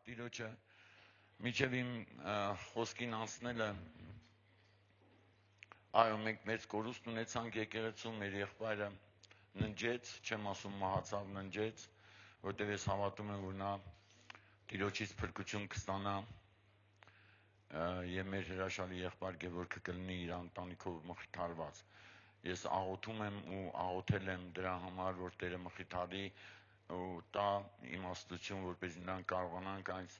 Տիրոջը միջև իմ խոսքին անցնելը այո մենք մեծ կորուստ ունեցանք եկեղեցում մեր եղբայրը ննջեց, չեմ ասում մահացավ, ննջեց, որտեղ ես հավատում եմ, որ նա Տիրոջից փրկություն կստանա եւ մեր հրաշալի եղբայր Գևորգը կլինի իր ընտանիքով մխիթարված։ Ես աղոթում եմ ու աղոթել եմ դրա համար, որ Տերը մխիթարի ու տա իմաստություն, որպեսզի նրանք կարողանան այս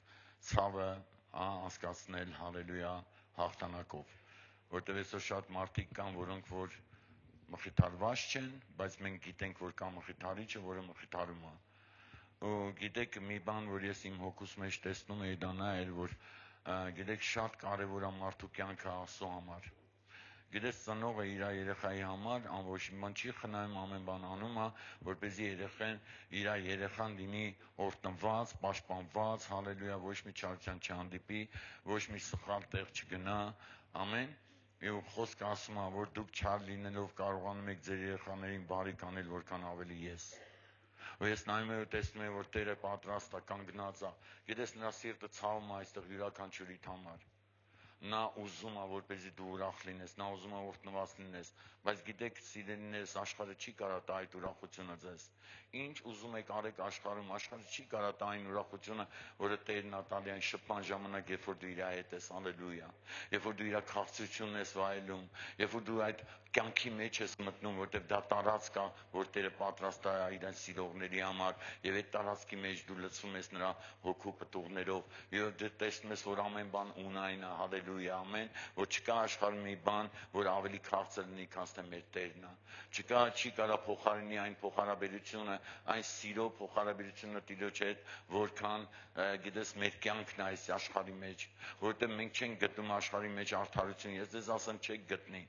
ցավը անցկացնել, հալելույա, հաղթանակով։ Որտեղ այսօր շատ մարդիկ կան, որոնք որ մխիթարված չեն, բայց մենք գիտենք, որ կա մխիթարիչը, որը մխիթարում է։ Ու գիտեք մի բան, որ ես իմ հոգուս մեջ տեսնում էի, դա նա էր, որ գիտեք շատ կարևոր է մարդու կյանքը Աստծո համար։ Գիտես ծնողը իր երեխայի համար ոչ մի բան չի խնայում, ամեն բան անում է, որպեսզի իր երեխան լինի օրտնված, պաշտպանված, հալելույա, ոչ մի չարության չհանդիպի, ոչ մի սխալ տեղ չգնա, ամեն։ Ու խոսքը ասում է, որ դուք չար լինելով կարողանում եք ձեր երեխաներին բարիք անել, որքան ավելի ես։ Ու ես նայում եմ ու տեսնում եմ, որ Տերը պատրաստ է, կանգնած է։ Գիտես նրա սիրտը ցավում է այստեղ յուրաքանչյուրիդ համար։ Նա ուզում է, որպեսզի դու ուրախ լինես, նա ուզում է օրհնված լինես, բայց գիտեք, սիրելիներս, աշխարհը չի կարող տա այդ ուրախությունը ձեզ։ Ինչ ուզում եք արեք աշխարհում, աշխարհը չի կարող տա այն ուրախությունը, որը Տերն է տալի այն շփման ժամանակ, երբ որ դու իր հետ ես, հալելույա։ Երբ որ դու իր քաղցրությունն ես վայելում, երբ որ դու այդ կյանքի մեջ ես մտնում, որտեղ դա տարածք է, որ Տերը պատրաստ է իրեն սիրողների համար, եւ այդ տարածքի մեջ դու լցվում ես նրա հոգու պտուղներով, եւ դու տեսնում ես, որ ամեն բան ունայն է, հալելույա, ամեն, որ չկա աշխարհում մի բան, որ ավելի քաղցր լինի, քան թե մեր Տերն է։ Չի կարող փոխարինի այն փոխհարաբերությունը, այն սիրո փոխհարաբերությունը Տիրոջ հետ, որքան գիտես մեր կյանքն է այս աշխարհի մեջ, որովհետեւ մենք չենք գտնում աշխարհի մեջ արդարություն, ես ձեզ ասեմ չեք գտնի,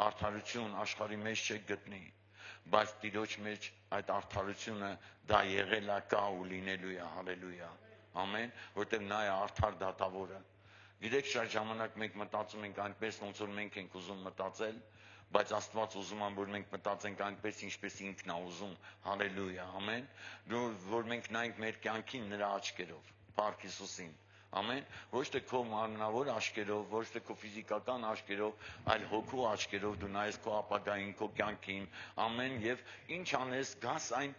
արդարություն աշխարհի մեջ չեք գտնի, բայց Տիրոջ մեջ այդ արդարությունը դա եղել է, կա ու լինելու է, հալելույա, ամեն, որովհետեւ նա է արդար դատավորը։ Գիտեք շատ ժամանակ մենք մտածում ենք այնպես, ոնց որ մենք ենք ուզում մտածել, բայց Աստված ուզում է, որ մենք մտածենք այնպես, ինչպես ինքն է ուզում, հալելույա, ամեն, որ մենք նայենք մեր կյանքին նրա աչքերով, Փառք Հիսուսին, ամեն, ոչ թե քո մարմնավոր աչքերով, ոչ թե քո ֆիզիկական աչքերով, այլ հոգու աչքերով դու նայես քո ապագային, քո կյանքին, ամեն, եւ ինչ անես, գաս այն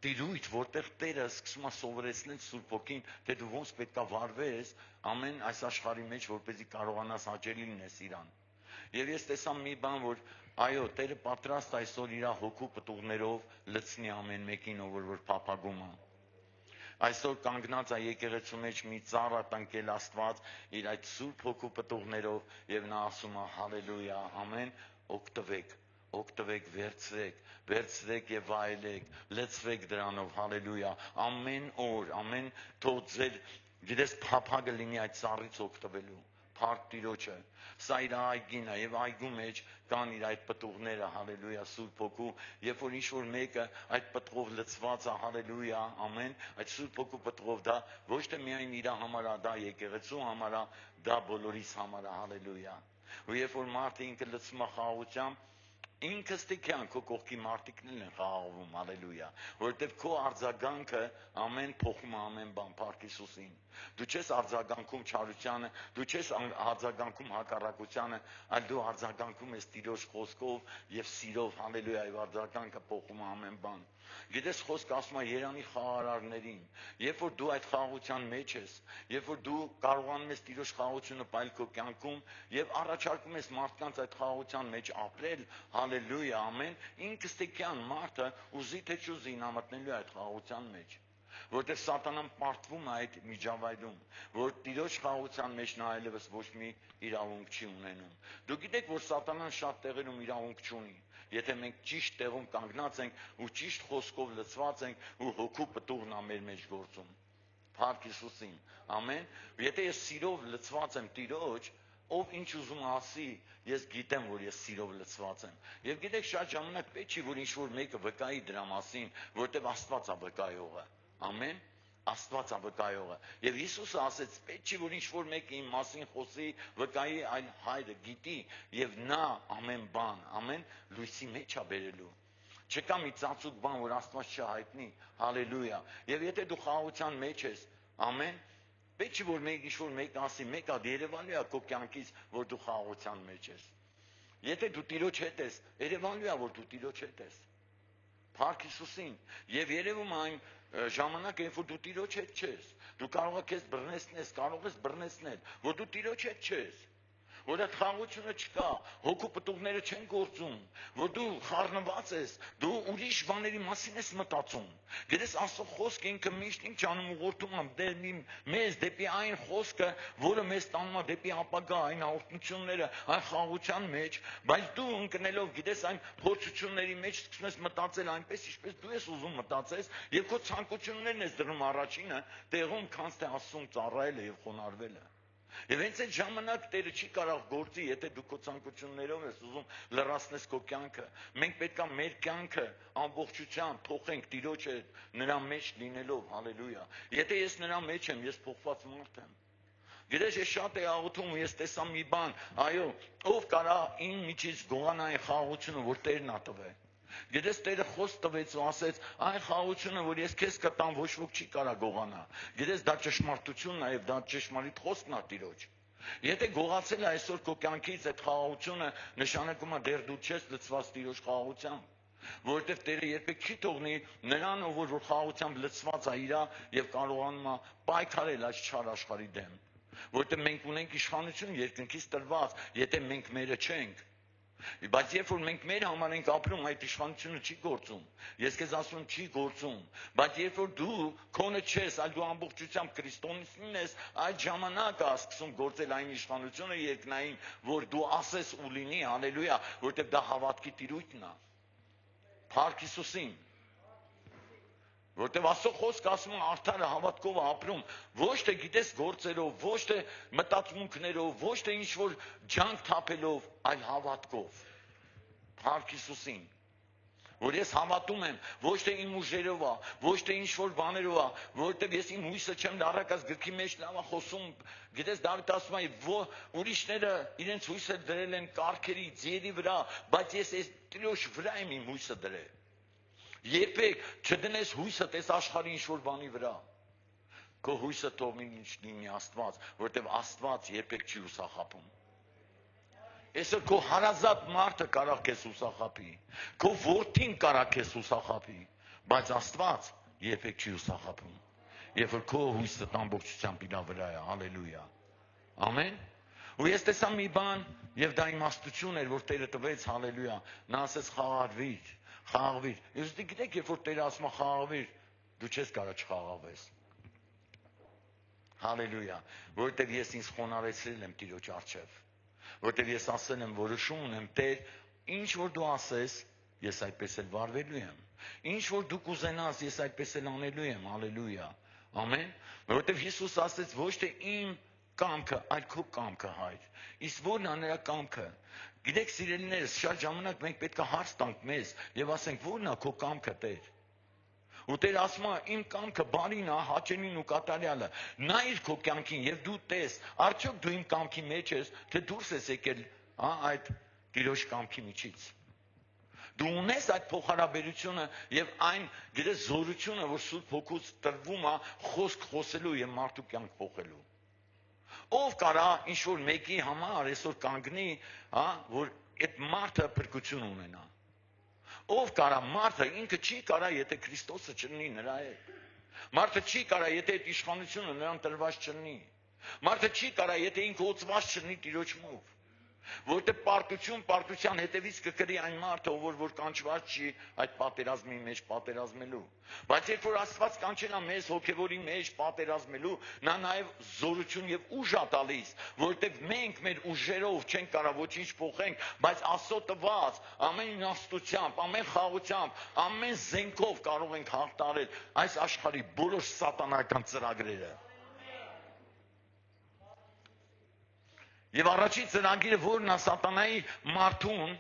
տիրույթ, որտեղ Տերը սկսում է սովորեցնել Սուրբ Հոգին, թե դու ոնց պետքա վարվես, ամեն այս աշխարհի մեջ, որպեսզի կարողանաս հաճելի լինես իրան։ Եվ ես տեսա մի բան, որ այո, Տերը պատրաստ այսօր իր հոգու պտուղներով լցնի ամեն մեկին, որ փափագում է։ Այսօր կանգնած է եկեղեցու մեջ մի ծառ տնկել Աստված իր այդ Սուրբ Հոգու պտուղներով եւ նա ասում է հալելույա, ամեն, օգտվեք, վերցրեք եւ վայելեք, լցվեք դրանով, հալելույա, ամեն օր, ամեն թող ձեր գիտես փափագը լինի այդ ծառից օգտվելու։ Փառք Տիրոջը։ Սա իր այգին է եւ այգու մեջ կան իր այդ պտուղները, հալելույա, Սուրբ Հոգու, երբ որ ինչ-որ մեկը այդ պտղով լցված է, հալելույա, ամեն, այդ Սուրբ Հոգու պտղով դա ոչ թե միայն իր համար է, դա եկեղեցու համար է, դա բոլորիս համար է, հալելույա։ Ու երբ որ մարդը ինքը լցվում է խաղաղությամբ, ինքը ստիքյան քո կողքի մարդիկներն են խաղաղվում, հալելույա, որովհետև քո արձագանքը ամեն փոխում է ամեն բան, Փառք Հիսուսին։ Դու չես արձագանքում չարությանը, դու չես արձագանքում հակառակությանը, այլ դու արձագանքում ես Տիրոջ խոսքով եւ սիրով, հալելույա, եւ արձագանքը փոխում է ամեն բան։ Գիտես խոսքը ասում է Երանի խաղարարներին, երբ որ դու այդ խաղաղության մեջ ես, երբ որ դու կարողանում ես Տիրոջ խաղաղությունը պայել քո կյանքում եւ առաջարկում ես մարդկանց այդ խաղաղության մեջ ապրել, հալելույա, ամեն, ինքը ստիքյան մարդը ուզի թե չուզի նա մտնելու այդ խաղաղության մեջ, որտեղ սատանան պարտվում է այդ միջավայրում, որ Տիրոջ խաղաղության մեջ նա այլևս ոչ մի իրավունք չի ունենում։ Դու գիտեք, որ սատանան շատ տեղերում իրավունք չունի, եթե մենք ճիշտ տեղում կանգնած ենք ու ճիշտ խոսքով լցված ենք ու հոգու պտուղն է մեր մեջ գործում։ Փառք Հիսուսին, ամեն։ Եթե ես սիրով լցված եմ Տիրոջ, ով ինչ ուզում ասի, ես գիտեմ, որ ես սիրով լցված եմ։ Եվ գիտեք, շատ ժամանակ պետք չի, որ ինչ-որ մեկը վկայի դրա մասին, որտեղ Աստված է վկայողը։ Ամեն։ Աստված է վկայողը։ Եվ Հիսուսը ասեց, պետք չի, որ ինչ-որ մեկը իմ մասին խոսի, վկայի, այլ Հայրը գիտի, եւ նա ամեն բան, ամեն լույսի մեջ է բերելու։ Չկա մի ծածուկ բան, որ Աստված չհայտնի, հալելույա։ Եվ եթե դու խաղաղության մեջ ես, ամեն, Պետք չի որ մեկ ինչ-որ մեկն ասի, մեկը երևալու է քո կյանքից, որ դու խաղաղության մեջ ես։ Եթե դու Տիրոջ հետ ես, երևալու է որ դու Տիրոջ հետ ես։ Փառք Հիսուսին։ Եվ երևում այն ժամանակ, երբ որ դու Տիրոջ հետ չես, դու կարող ես քեզ բռնեցնել, կարող ես բռնեցնել, որ դու Տիրոջ հետ չես։ Որ այդ խաղաղությունը չկա, հոգու պտուղները չեն գործում, որ դու խառնված ես, դու ուրիշ բաների մասին ես մտածում։ Գիտես Աստծո խոսքը ինքը միշտ ինչ անում ուղղորդում է մեզ դեպի այն խոսքը, որը մեզ տանում է դեպի ապագա, այն հաղորդությունները, այն խաղաղության մեջ, բայց դու ընկնելով, գիտես, այն փորձությունների մեջ սկսում ես մտածել այնպես, ինչպես դու ես ուզում մտածես, եւ քո ցանկություններն ես դնում առաջինը, տեղում քանց թե Աստծուն ծառայելը եւ խոնարհվելը։ Եվ հենց այդ ժամանակ Տերը չի կարող գործի, եթե դու քո ցանկություններով ես ուզում լրացնես քո կյանքը։ Մենք պետք է մեր կյանքը ամբողջությամբ թողենք Տիրոջ հետ, նրա մեջ լինելով, հալելույա։ Եթե ես նրա մեջ եմ, ես փոխված մարդ եմ։ Գիտես, ես շատ էի աղոթում ու ես տեսա մի բան, այո, ով կարա իմ միջից գողանա այն խաղաղությունը, որ Տերն ա տվել։ Գիտես, Տերը խոսք տվեց ու ասեց, այն խաղաղությունը, որ ես քեզ կտամ, ոչ ոք չի կարա գողանա։ Գիտես, դա ճշմարտությունն է եւ դա ճշմարիտ խոսքն է Տիրոջ։ Եթե գողացել է այսօր քո կյանքից այդ խաղաղությունը, նշանակում է դեռ դու չես լցված Տիրոջ խաղաղությամբ։ Որովհետև Տերը երբեք չի թողնի նրան, որ խաղաղությամբ լցված է իրա եւ կարողանում է պայքարել այս չար աշխարհի դեմ։ Որովհետև մենք ունենք իշխանություն երկնքից տրված, եթե մենք մերը չենք։ Բայց երբ որ մենք մեր համար ենք ապրում, այդ իշխանությունը չի գործում։ Ես քեզ ասում եմ, չի գործում։ Բայց երբ որ դու քոնը չես, այլ դու ամբողջությամբ քրիստոնյանին ես, այդ ժամանակ է սկսում գործել այն իշխանությունը երկնային, որ դու ասես ու լինի, հալելույա, որովհետև դա հավատքի տիրույթն է։ Փառք Հիսուսին։ Որտեւ Աստծո խոսքը ասում է արդարը հավատքով ապրում, ոչ թե գիտես գործերով, ոչ թե մտածմունքներով, ոչ թե ինչ որ ջանք թափելով, այլ հավատքով։ Փառք Հիսուսին։ Որ ես հավատում եմ, ոչ թե իմ ուժերով է, ոչ թե ինչ որ բաներով է, որովհետև ես իմ հույսը չեմ դարակած գրքի մեջ լավ է խոսում, գիտես Դավիթ ասում է, ուրիշները իրենց հույսը դրել են կառքերի, ձիերի վրա, բայց ես այս Տիրոջ վրա եմ իմ հույսը դրել։ Երբեք չդնես հույսդ այս աշխարհի ինչ որ բանի վրա։ Քո հույսը թող լինի Աստված, որովհետև Աստված երբեք չի ուսախապում։ Այսօր քո հարազատ մարդը կարող քեզ ուսախապի, քո որդին կարող քեզ ուսախապի, բայց Աստված երբեք չի ուսախապում։ Երբ որ քո հույսը ամբողջությամբ իր վրա է, հալելույա։ Ամեն։ Ու ես տեսա մի բան, եւ դա իմաստություն էր, որ Տերը տվեց, հալելույա։ Նա ասեց խաղաղվիր, խաղաղվիր։ Ես գիտեք, երբ որ Տերը ասում է խաղաղվիր, դու չես կարող չխաղաղվես։ Հալելույա, որովհետև ես ինձ խոնարհեցրել եմ Տիրոջ առջև, որովհետև ես ասել եմ, որոշում ունեմ, Տեր, ինչ որ դու ասես, ես այդպես էլ վարվելու եմ, ինչ որ դու կուզենաս, ես այդպես էլ անելու եմ, հալելույա, ամեն, որովհետև Հիսուս ասեց, ոչ թե իմ կամքը, այլ քո կամքը, Հայր, իսկ ո՞րն է նրա կամքը։ Գիտեք, սիրելիներս, շատ ժամանակ մենք պետք է հարց տանք մեզ եւ ասենք, ո՞րն է քո կամքը, Տեր։ Ու Տեր ասում է, իմ կամքը բարին է, հաճելին ու կատարյալը։ Նայիր քո կյանքին եւ դու տես, արդյոք դու իմ կամքի մեջ ես, թե դուրս ես եկել, այդ Տիրոջ կամքի միջից։ Դու ունես այդ փոխհարաբերությունը եւ այն գիտես զորությունը, որ Սուրբ Հոգուց տրվում է խոսք խոսելու եւ մարդու կյանք փոխելու։ Ով կարա ինչ որ մեկի համար այսօր կանգնի, որ այդ մարդը փրկություն ունենա։ Ով կարա մարդը ինքը չի կարա, եթե Քրիստոսը չլինի նրա հետ։ Մարդը չի կարա, եթե այդ իշխանությունը նրան տրված չլինի։ Մարդը չի կարա, եթե ինքը օծված չլինի Տիրոջ մով։ Որտե պարտության հետևից կկրի այն մարդը, որ կանչված չի այդ պատերազմի մեջ պատերազմելու։ Բայց երբ որ Աստված կանչել է մեզ հոգևորի մեջ պատերազմելու, նա նաև զորություն եւ ուժ է տալիս, որտեղ մենք մեր ուժերով չենք կարող ոչինչ փոխենք, բայց Աստծո տված ամեն իմաստությամբ, ամեն խաղությամբ, ամեն զենքով կարող ենք հաղթարել այս աշխարհի բոլոր սատանայական ծրագրերը։ Եվ առաջին ծրագիրը որն է սատանայի մարդուն,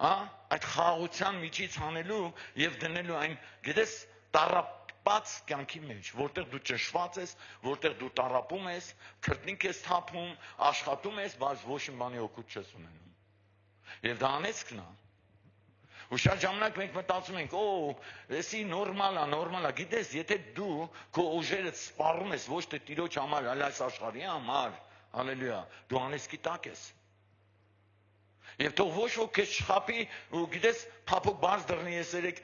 այդ խաղաղության միջից հանելու եւ դնելու այն, գիտես, տառապած կյանքի մեջ, որտեղ դու ճշված ես, որտեղ դու տառապում ես, քրտնիկ ես թափում, աշխատում ես, բայց ոչ մի բանի օգուտ չես ունենում։ Եվ դա անեծքն է։ Ու շատ ժամանակ մենք մտածում ենք, էսի նորմալ է, գիտես, եթե դու քո ուժերը սպառում ես ոչ թե Տիրոջ համար, այլ այս աշխարհի համար, հալելույա, դու անեսքի տակ ես։ Եվ թող ոչ ոք քեզ չխաբի ու գիտես փափուկ բարձ դռնի ես երեք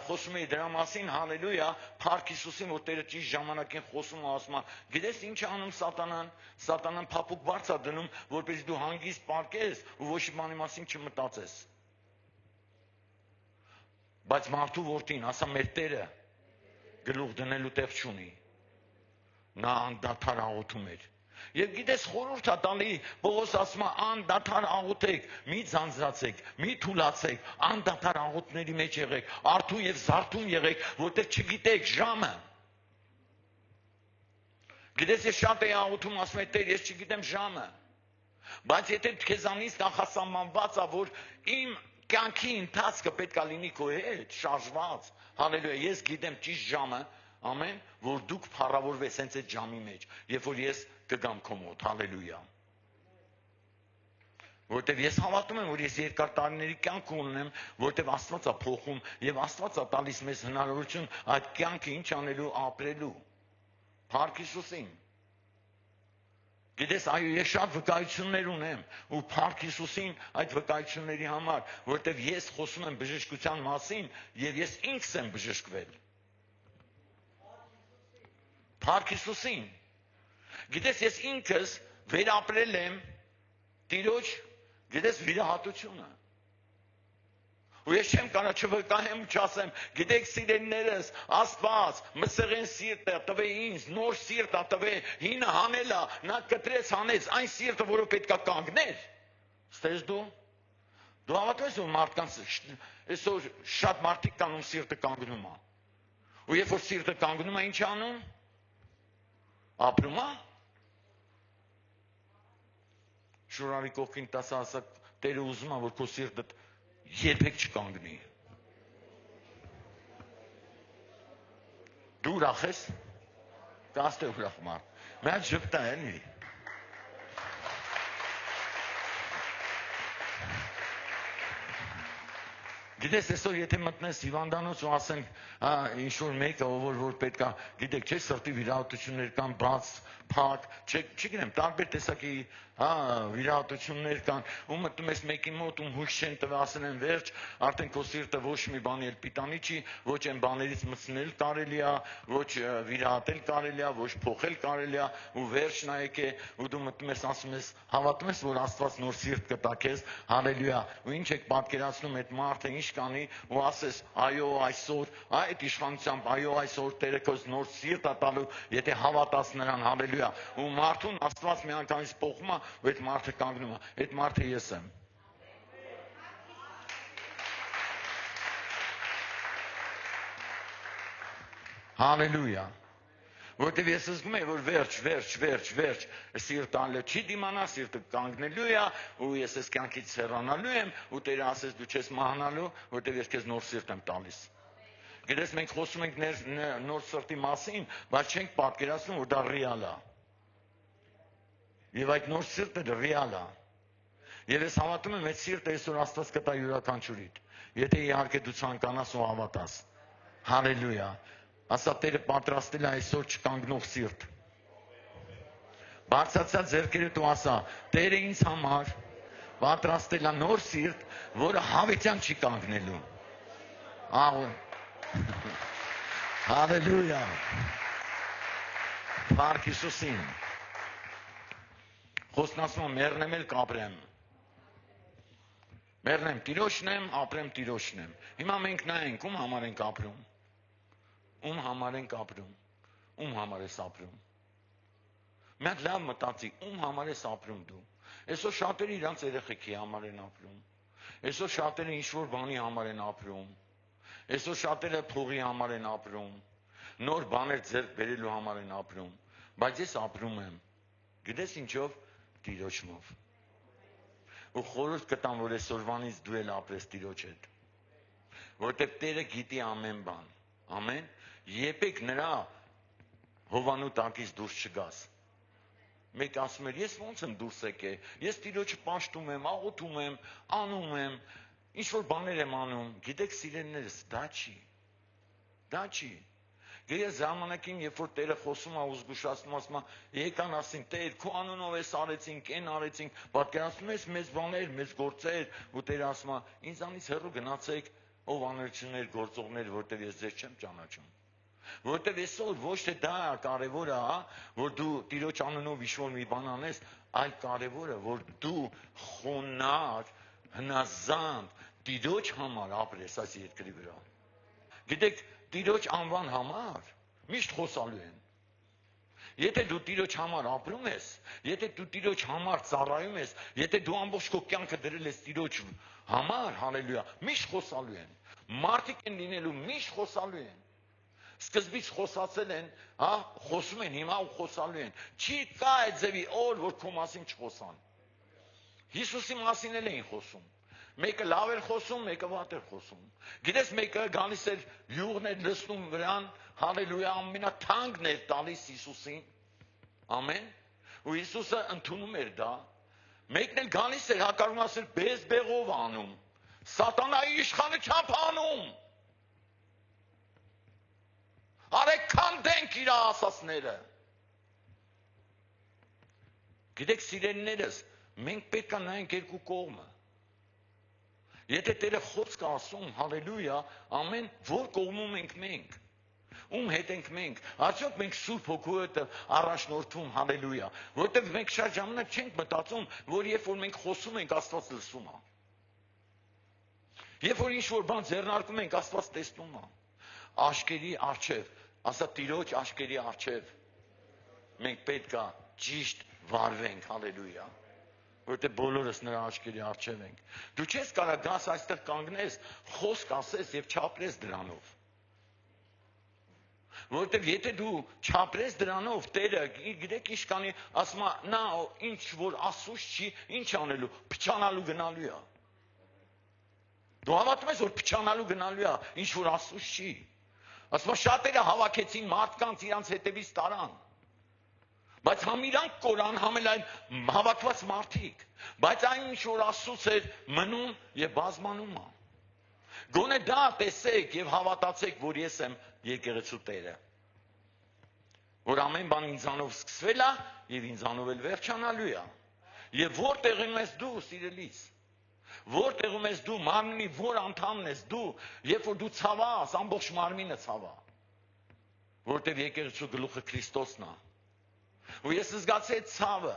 խոսում էի դրա մասին, հալելույա, Փառք Հիսուսին, որ Տերը ճիշտ ժամանակին խոսում ու ասում է, գիտես ինչ է անում սատանան, սատանան փափուկ բարձ է դնում, որպեսզի դու հանգիստ պարկես ու ոչ մի բանի մասին չմտածես։ Բայց մարդու որդին, ասա մեր Տերը գլուխ դնելու տեղ չունի։ Նա անդադար աղոթում էր։ Եվ գիտես խորհուրդ է տալի, Պողոս ասում է անդադար աղոթեք, մի ձանձրացեք, մի թուլացեք, անդադար աղոթների մեջ եղեք, արթուն եւ զարթուն եղեք, որտեղ չգիտեք ժամը։ Գիտես ես շատ էի աղոթում, ասում եմ Տեր, ես չգիտեմ ժամը։ Բայց եթե քեզանից նախասահմանված է, որ իմ կյանքի ընթացքը պետք է լինի քո հետ, շարժված, հալելույա, ես գիտեմ ճիշտ ժամը, ամեն, որ դուք փառավորվես հենց այդ ժամի մեջ, երբ որ ես կգամ քո մոտ, հալելույա։ Որտեվ ես հավատում եմ, որ ես երկար տարիների կյանք ունեմ, որտեվ Աստված է փոխում եւ Աստված է տալիս մեզ հնարավորություն այդ կյանքը ինչ անելու, ապրելու։ Փառք Հիսուսին։ Գիտես, այո, ես շատ վկայություններ ունեմ ու Փառք Հիսուսին այդ վկայությունների համար, որտեվ ես խոսում եմ բժշկության մասին եւ ես ինքս եմ բժշկվել։ Փառք Հիսուսին։ Գիտես, ես ինքս վերապրել եմ Տիրոջ, գիտես, վիրահատությունը։ Ու ես չեմ կարա չվկայեմ ու չասեմ, գիտեք սիրելիներս, Աստված մսեղեն սիրտ է տվե ինձ, նոր սիրտ է տվե, հինը հանել է, նա կտրեց հանեց, այն սիրտը, որը պետք է կանգներ։ Ստես դու հավատում ես, որ մարդկանց այսօր շատ մարդիկ կան, ում սիրտը կանգնում է։ Ու երբ որ սիրտը կանգնում է, ինչ անում։ Ապրում է։ Շուրարի կողքին տասը ասա, Տերը ուզում է, որ քո սիրտը երբեք չկանգնի։ Դու ուրախ ես։ Կաստե ուրախ մարդ։ Մի հատ ժպտա էլի։ Գիտես, այսօր եթե մտնես հիվանդանոց ու ասեն, ինչ որ մեկը, որ պետքա, գիտեք, չէ, սրտի վիրահատություններ կան, բաց, փակ, չգիտեմ, տարբեր տեսակի վիրահատություններ կան, ու մտնում ես մեկի մոտ, ում հույս չեն տվել, ասել են վերջ, արդեն քո սիրտը ոչ մի բանի էլ պիտանի չի, ոչ այն բաներից մտցնել կարելի է, ոչ վիրահատել կարելի է, ոչ փոխել կարելի է, ու վերջն է եկե, ու դու մտնում ես, ասում ես, հավատում ես, որ Աստված նոր սիրտ կտա քեզ, հալելույա, ու ինչ եք պատկերացնում այդ մարդը ինչ կանի, ու ասես, այո, այսօր, այդ իշխանությամբ, այո, այսօր Տերը քեզ նոր սիրտ է տալու, եթե հավատաս նրան, հալելույա, ու մարդուն Աստված մի անգամից փոխում է, ու այդ մարդը կանգնում է, այդ մարդը ես եմ։ Հալելույա։ Որտեվ ես զգում եմ, որ վերջ, սիրտը անլը չի դիմանա, սիրտը կանգնելու է, ու ես ես կյանքից հեռանալու եմ, ու Տերը ասես դու չես մահանալու, որտեվ ես քեզ նոր սիրտ եմ տալիս։ Գիտես, մենք խոսում ենք նոր սրտի մասին, բայց չենք պատկերացնում, որ դա ռեալ է։ Եվ այդ նոր սիրտը ռեալ է։ Եվ ես հավատում եմ, այդ սիրտը այսօր Աստված կտա յուրաքանչյուրիդ, եթե իհարկե դու ցանկանաս ու հավատաս։ Հալելույա։ Ասա Տերը պատրաստել է այսօր չկանգնող սիրտ։ Բարձրացած ձեռքերդ ու ասա, Տերը ինձ համար պատրաստել է նոր սիրտ, որը հավիտյան չի կանգնելու։ Հալելույա։ Փառք Հիսուսին։ Խոսքն ասում է, մեռնեմ էլ կապրեմ։ Մեռնեմ Տիրոջն եմ, ապրեմ Տիրոջն եմ։ Հիմա մենք նայենք, ում համար ենք ապրում։ Ում համար ենք ապրում, ում համար ես ապրում։ Մի հատ լավ մտածի, ում համար ես ապրում դու։ Այսօր շատերը իրանց երեխեքի համար են ապրում։ Այսօր շատերը ինչ-որ բանի համար են ապրում։ Այսօր շատերը փողի համար են ապրում։ Նոր բաներ ձեռք բերելու համար են ապրում։ Բայց ես ապրում եմ։ Գիտես ինչով։ Տիրոջով։ Ու խորհուրդ կտամ, որ այսօրվանից դու էլ ապրես Տիրոջ հետ։ Որտեղ Տերը գիտի ամեն բան։ Ամեն։ Երբեք նրա հովանու տակից դուրս չգաս։ Մեկ ասում էր, ես ոնց եմ դուրս եկել, ես Տիրոջը պաշտում եմ, աղոթում եմ, անում եմ, ինչ որ բաներ եմ անում, գիտեք սիրելիներս, դա չի։ Դա չի։ Գիտես ժամանակին, երբ որ Տերը խոսում է ու զգուշացնում, ասում է, եկան ասին, Տեր, քո անունով էս արեցինք, այն արեցինք, պատկերացնում ես մեծ բաներ, մեծ գործեր, ու Տերը ասում է, ինձանից հեռու գնացեք, ով աներկություններ, գործողներ, որտեղ ես ձեզ չեմ ճանաչում։ Որտեղ այսօր ոչ թե դա կարևորը, որ դու Տիրոջ անունով ինչ-որ մի բան անես, այլ կարևորը, որ դու խոնար, հնազանդ Տիրոջ համար ապրես այս երկրի վրա։ Գիտեք, Տիրոջ անվան համար միշտ խոսալու են։ Եթե դու Տիրոջ համար ապրում ես, եթե դու Տիրոջ համար ծառայում ես, եթե դու ամբողջ քո կյանքը դրել ես Տիրոջ համար, հալելույա, միշտ խոսալու են։ Մարդիկ են լինելու, միշտ խոսալու են։ Սկզբից խոսացել են, խոսում են, հիմա ու խոսալու են։ Չի կա այդ ձևի օր, որ քո մասին չխոսան։ Հիսուսի մասին էլ էին խոսում։ Մեկը լավ էր խոսում, մեկը վատ էր խոսում։ Գիտես, մեկը գալիս էր յուղն էր լցնում վրան, հալելույա, ամենաթանկն էր տալիս Հիսուսին։ Ամեն։ Ու Հիսուսը ընդունում էր դա։ Մեկն էլ գալիս էր հակառակն ասել բեզբեղով անում։ Սատանայի իշխանը չափ անում։ Արեք քանդենք իր ասածները։ Գիտեք, սիրելիներս, մենք պետք է նայենք երկու կողմը։ Եթե Տերը խոսք ասում, հալելույա, ամեն որ կողմում ենք մենք, ում հետ ենք մենք, արդյոք մենք Սուրբ Հոգու հետ առաջնորդվում, հալելույա, որովհետև մենք շատ ժամանակ չենք մտածում, որ երբ որ մենք խոսում ենք, Աստված լսում է։ Երբ որ ինչ-որ բան ձեռնարկում ենք, Աստված տեսնում է։ Աշկերի առջև, ասա Տիրոջ աշկերի առջև, մենք պետք է ճիշտ վարվենք, հալելույա։ Որտե բոլորս նրա աչքերի առջև ենք։ Դու չես կարող գաս այստեղ կանգնես, խոսք ասես եւ չապրես դրանով։ Որտեւ եթե դու չապրես դրանով, Տերը գիտեք ինչ կանի, ասում է, նա ինչ որ ասուց չի, ինչ անելու, փչանալու գնալու է։ Դու հավատում ես, որ փչանալու գնալու է, ինչ որ ասուց չի։ Ասում է, շատերը հավաքեցին մարդկանց իրանց հետևից տարան։ Բայց համ իրանք կորան, համ էլ այն հավաքված մարդիկ, բայց այն ինչ որ Աստծուց էր մնում եւ բազմանում է։ Գոնե դա տեսեք եւ հավատացեք, որ ես եմ եկեղեցու Տերը, որ ամեն բան ինձանով սկսվել է եւ ինձանով էլ վերջանալու է։ Եվ որտեղում ես դու, սիրելիս, որտեղում ես դու, մարմնի որ անդամն ես դու, երբ որ դու ցավաս, ամբողջ մարմինը ցավա, որտեղ եկեղեցու գլուխը Քրիստոսն է։ Ու ես զգացի այդ ցավը։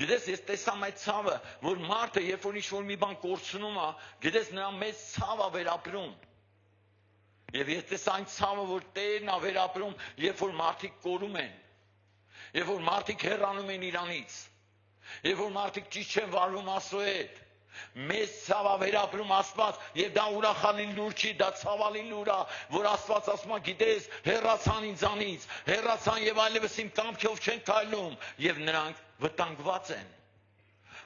Գիտես, ես տեսամ այդ ցավը, որ մարդը, երբ որ ինչ-որ մի բան կորցնում է, գիտես, նրա մեծ ցավ է վերապրում։ Եվ ես տեսա այն ցավը, որ Տերն է վերապրում, երբ որ մարդիկ կորում են, երբ որ մարդիկ հեռանում են իրանից, երբ որ մարդիկ ճիշտ չեն վարվում Աստծո հետ։ Մեծ ցավ է վերապրում Աստված, եւ դա ուրախալի լուր չի, դա ցավալի լուր է, որ Աստված ասում է, գիտես, հեռացան ինձանից, հեռացան եւ այլևս իմ կամքով չեն քայլում, եւ նրանք վտանգված են։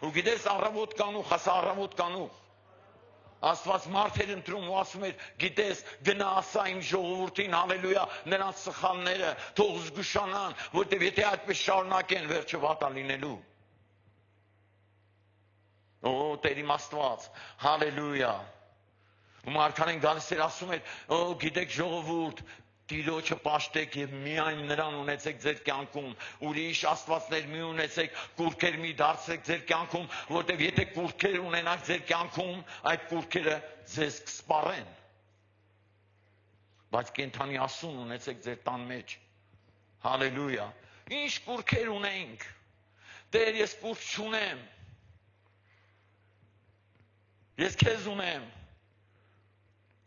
Ու գիտես, առավոտ կանուխ, ասա առավոտ կանուխ, Աստված մարդեր ընտրում ու ասում էր, գիտես, գնա ասա իմ ժողովրդին, հալելույա, նրանց սխալները, թող զգուշանան, որտեւ եթե այդպես շարունակեն, վերջը վատ է լինելու։ Օ, Տեր իմ Աստված, հալելույա։ Ու մարգարեն գալիս էր ասում էր, օ, գիտեք ժողովուրդ, Տիրոջը պաշտեք եւ միայն նրան ունեցեք ձեր կյանքում, ուրիշ աստվածներ մի ունեցեք, կուրքեր մի դարձեք ձեր կյանքում, որտեւ եթե կուրքեր ունենաք ձեր կյանքում, այդ կուրքերը ձեզ կսպառեն։ Բայց կենթանի ասուն ունեցեք ձեր տան մեջ։ Հալելույա։ Ինչ կուրքեր ունենք։ Տեր, ես կուրք չունեմ։ Ես քեզ ունեմ։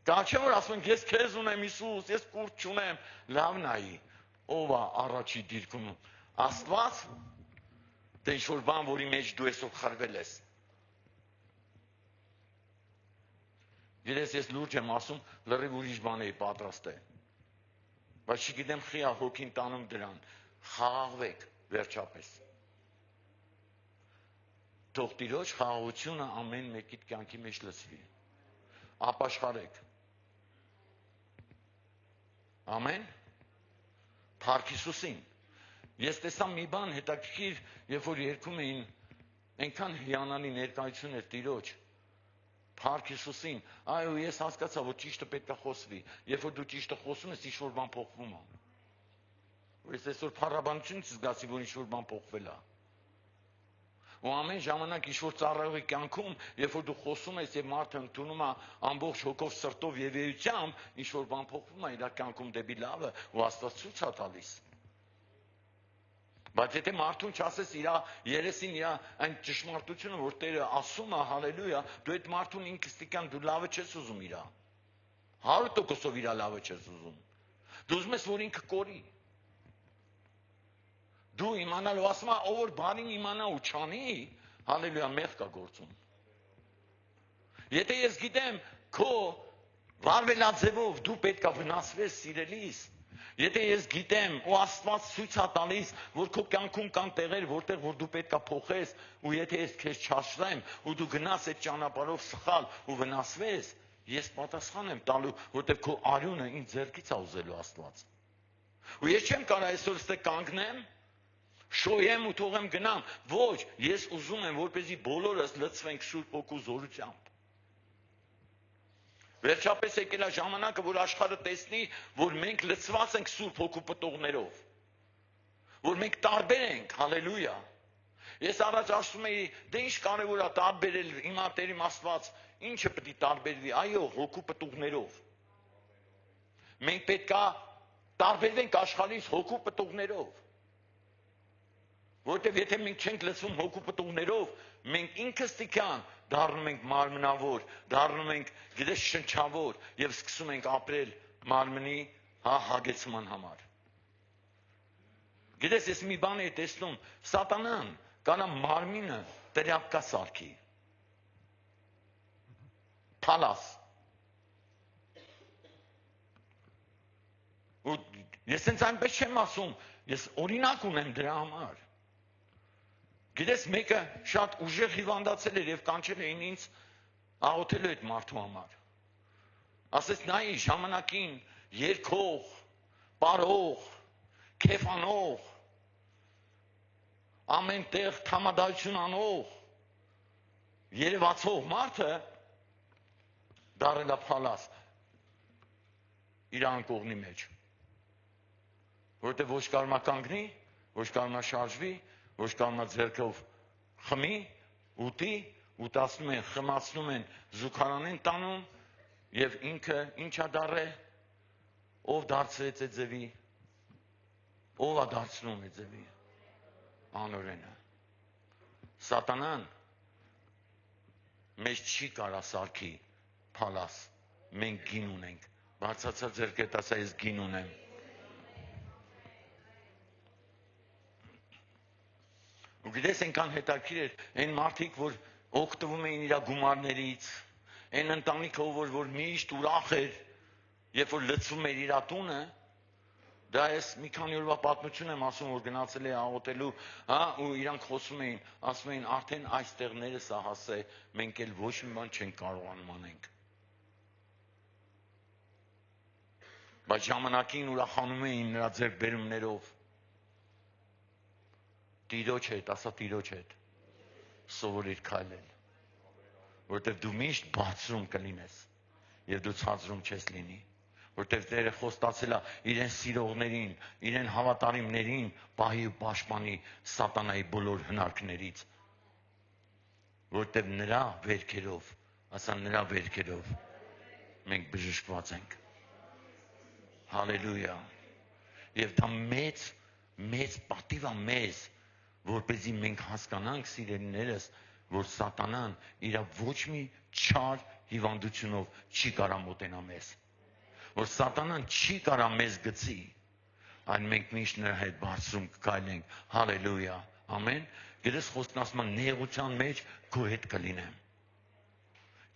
Դա չէ որ ասում ենք ես քեզ ունեմ Հիսուս, ես կուրք չունեմ, լավ նայի, ով է առաջի դիրքում, Աստված, թե ինչ-որ բան, որի մեջ դու այսօր խրվել ես։ Գիտես, ես լուրջ եմ ասում, լրիվ ուրիշ բան էի պատրաստել, բայց չգիտեմ խի է հոգին տանում դրան, խաղաղվեք վերջապես։ Թող Տիրոջ խաղաղությունը ամեն մեկիդ կյանքի մեջ լսվի, ապաշխարեք։ Ամեն, Փառք Հիսուսին։ Ես տեսա մի բան հետաքրքիր, երբ որ երգում էին, այնքան հիանալի ներկայություն էր Տիրոջ, Փառք Հիսուսին, այո, ես հասկացա, որ ճիշտը պետք է խոսվի։ Երբ որ դու ճիշտը խոսում ես, ինչ-որ բան փոխվում է։ Ես այսօր փառաբանությունից զգացի, որ ինչ-որ բան փոխվել է։ Ու ամեն ժամանակ ինչ-որ ծառայողի կյանքում, երբ որ դու խոսում ես եւ մարդը ընդունում է ամբողջ հոգով, սրտով եւ էությամբ, ինչ-որ բան փոխվում է իր կյանքում դեպի լավը, ու Աստված ցույց է տալիս։ Բայց եթե մարդուն չասես իր երեսին իր այն ճշմարտությունը, որ Տերը ասում է, հալելույա, դու այդ մարդուն ինքստիկան դու լավը չես ուզում իր։ 100%-ով իր լավը չես ուզում։ Դու ուզում ես, որ ինքը կորի։ Դու իմանալու ասում ով որ բանին իմանա ու չանի, հալելույա, մեղք կա գործում։ Եթե ես գիտեմ քո վարվելաձևով դու պետք է վնասվես սիրելիս, եթե ես գիտեմ ու Աստված ցույց է տալիս, որ քո կյանքում կան տեղեր, որտեղ որ դու պետք է փոխես, ու եթե ես քեզ չաշխրեմ ու դու գնաս այդ ճանապարհով սխալ ու վնասվես, ես պատասխան եմ տալու, որտեղ քո արյունը ինձ ձեռքից է ուզելու Աստված։ Ու ես չեմ կարող այսօր ստե կանգնեմ, շոյեմ ու թողեմ գնամ, ոչ, ես ուզում եմ, որպեսզի բոլորս լցվենք Սուրբ Հոգու զորությամբ։ Վերջապես եկել է ժամանակը, որ աշխարհը տեսնի, որ մենք լցված ենք Սուրբ Հոգու պտուղներով, որ մենք տարբեր ենք, հալելույա։ Ես առաջ ասում էի, դե ինչ կարևոր է տարբերել, հիմա Տեր իմ Աստված, ինչը պետք է տարբերվի, այո, հոգու պտուղներով։ Մենք պետք է տարբերվենք աշխարհից հոգու պտուղներով։ Որտեւ եթե մենք չենք լցվում հոգու պտուղներով, մենք ինքստիկան դառնում ենք մարմնավոր, դառնում ենք, գիտես, շնչավոր եւ սկսում ենք ապրել մարմնի հագեցման համար։ Գիտես, ես մի բան եմ տեսնում, սատանան կանա մարմինը տրյապկա սարքի։ Փալաս։ Ու ես ինձ այնպես չեմ ասում, ես օրինակ ունեմ դրա համար։ Գիտես, մեկը շատ ուժեղ հիվանդացել էր եւ կանչել էին ինձ աղոթելու այդ մարդու համար։ Ասես նայի ժամանակին երկող, պարող, քեֆանող, ամեն տեղ թամադայություն անող, երևացող մարդը դառել է փալաս իր անկողնի մեջ։ Որտեղ ոչ կարող է կանգնի, ոչ կարող է շարժվի, ոչ կարող է ձեռքով խմի, ուտի, ուտացնում են, խմացնում են, զուգարան են տանում եւ ինքը ինչա դառե, ով դարձրեց այդ ձևի, ով է դարձնում այդ ձևի, անօրենը։ Սատանան մեզ չի կարա սարքի փալաս, մենք գին ունենք, բարձացա ձեռքդ ասա ես գին ունեմ։ Ու գիտես այնքան հետաքրքիր էր, այն մարդիկ, որ օգտվում էին իր գումարներից, այն ընտանիքը, որ միշտ ուրախ էր, երբ որ լցվում էր իր տունը, դա ես մի քանի օրվա պատմություն եմ ասում, որ գնացել է աղոթելու, ու իրանք խոսում էին, ասում էին, արդեն այս տեղները սա հասե, մենք էլ ոչ մի բան չենք կարողանում անենք։ Բայց ժամանակին ուրախանում էին նրա ձեռքբերումներով։ Տիրոջ հետ, ասա Տիրոջ հետ, սովորիր քայլել, որտեղ դու միշտ բարձրում կլինես եւ դու ցածրում չես լինի, որտեղ Տերը խոստացել է իրեն սիրողներին, իրեն հավատարիմներին պահի ու պաշտպանի սատանայի բոլոր հնարքներից, որտեղ նրա վերքերով, ասա նրա վերքերով մենք բժշկված ենք։ Հալելույա։ Եվ դա մեծ պատիվ է մեզ, որպեսզի մենք հասկանանք սիրելիներս, որ սատանան իր ոչ մի չար հիվանդությունով չի կարա մոտենա մեզ, որ սատանան չի կարա մեզ գցի, այլ մենք միշտ նրա հետ բարձրում կքայլենք, հալելույա, ամեն, գիտես խոսքն ասում է նեղության մեջ քո հետ կլինեմ,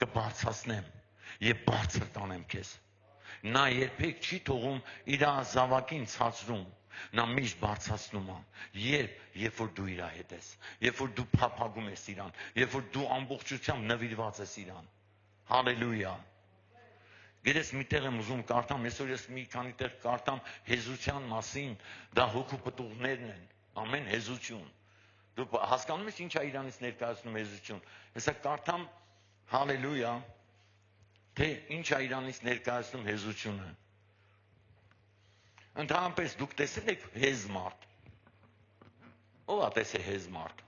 կբարձրացնեմ եւ բարձր տանեմ քեզ, նա երբեք չի թողում իր զավակին ցածրում, նա միշտ բարձրացնում է, երբ որ դու իր հետ ես, երբ որ դու փափագում ես իրան, երբ որ դու ամբողջությամբ նվիրված ես իրան, հալելույա։ Գիտես մի տեղ եմ ուզում կարդամ, այսօր ես մի քանի տեղ կարդամ հեզության մասին, դա հոգու պտուղներն են, ամեն հեզություն։ Դու հասկանում ես ինչ է իրանից ներկայացնում հեզություն։ Հեսա կարդամ Հալելույա։ Թե ինչ է Իրանից ներկայացնում հեզությունը։ Ընդհանրապես դուք տեսել եք հեզ մարդ։ Ո՞վ է տեսել հեզ մարդ։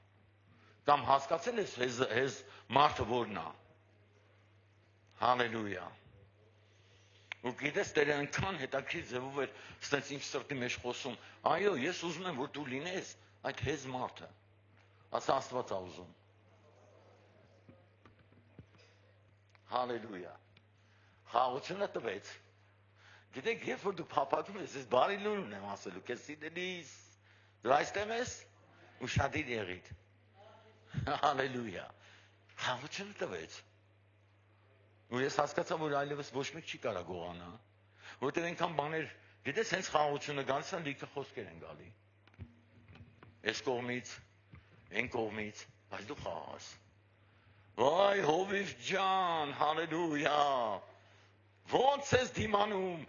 Կամ հասկացել ես հեզ մարդը որն է։ Հալելույա։ Ու գիտես, Տերը այնքան հետաքրքիր ձևով էր ստենց իմ սրտի մեջ խոսում։ Այո, ես ուզում եմ, որ դու լինես այդ հեզ մարդը։ Ասա Աստված է ուզում։ Հալելույա։ Խաղությունը տվեց։ Գիտեք, երբ որ դու փափագում ես, ես բարի լուր ունեմ ասելու, քեզ սիրելիս, դու այստեղ ես ու շատիր եղիր։ Հալելույա։ Խաղությունը տվեց։ Ու ես հասկացա, որ այլևս ոչ մեկ չի կարա գողանա, որտեղ այնքան բաներ, գիտես, հենց խաղաղությունը գալիս է, լիքը խոսքեր են գալի։ Այս կողմից, այն կողմից, բայց դու խաղաղ ես։ Վայ, հովիվ ջան, հալելույա։ Ոնց ես դիմանում։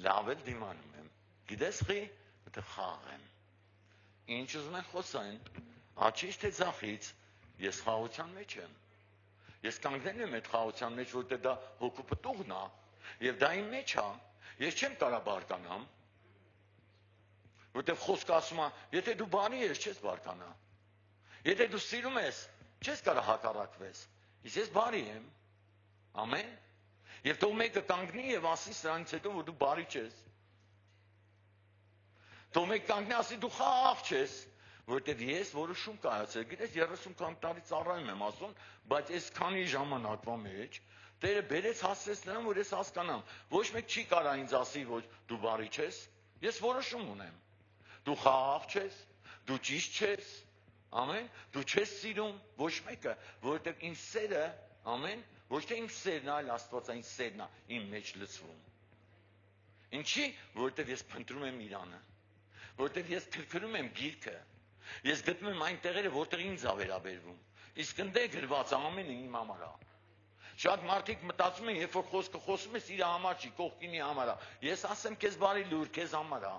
Լավ էլ դիմանում եմ։ Գիտես խի, դա խաղ եմ։ Ինչ ուզում են խոսային, աչից թե ձախից, ես խաղաղության մեջ եմ։ Ես կանգնել եմ այդ խաղաղության մեջ, որտեղ դա հոգու պտուղն է, եւ դա իմ մեջ է, ես չեմ կարա բարկանամ, որտեղ խոսքը ասում է, եթե դու բարի ես, չես բարկանա, եթե դու սիրում ես, չես կարա հակառակվես, իսկ ես բարի եմ, ամեն, եւ թող մեկը կանգնի եւ ասի սրանից հետո, որ դու բարի չես, թող մեկը կանգնի ասի դու խաղաղ չես, որտեղ ես որոշում կայացել, գիտես 30 տարի ծառայում եմ ասում, բայց այս քանի ժամանակվա մեջ Տերը բերեց հասցրեց նրան, որ ես հասկանամ, ոչ մեկ չի կարա ինձ ասի, որ դու բարի չես, ես որոշում ունեմ, դու խաղաղ չես, դու ճիշտ չես, ամեն, դու չես սիրում ոչ մեկը, որտեղ իմ սերը, ամեն, ոչ թե իմ սերն է, այլ Աստվածային սերն է իմ մեջ լցվում։ Ինչի, որտեղ ես փնտրում եմ Իրանը, որտեղ ես քրքրում եմ գիրքը, ես գտնում եմ այն տեղերը, որտեղ ինձ է վերաբերվում, իսկ ընդ է գրված ամենը իմ համար է։ Շատ մարդիկ մտածում են, երբ որ խոսքը խոսում ես, իր համար չի, կողքինի համար է։ Ես ասեմ քեզ բարի լուր, քեզ համար է։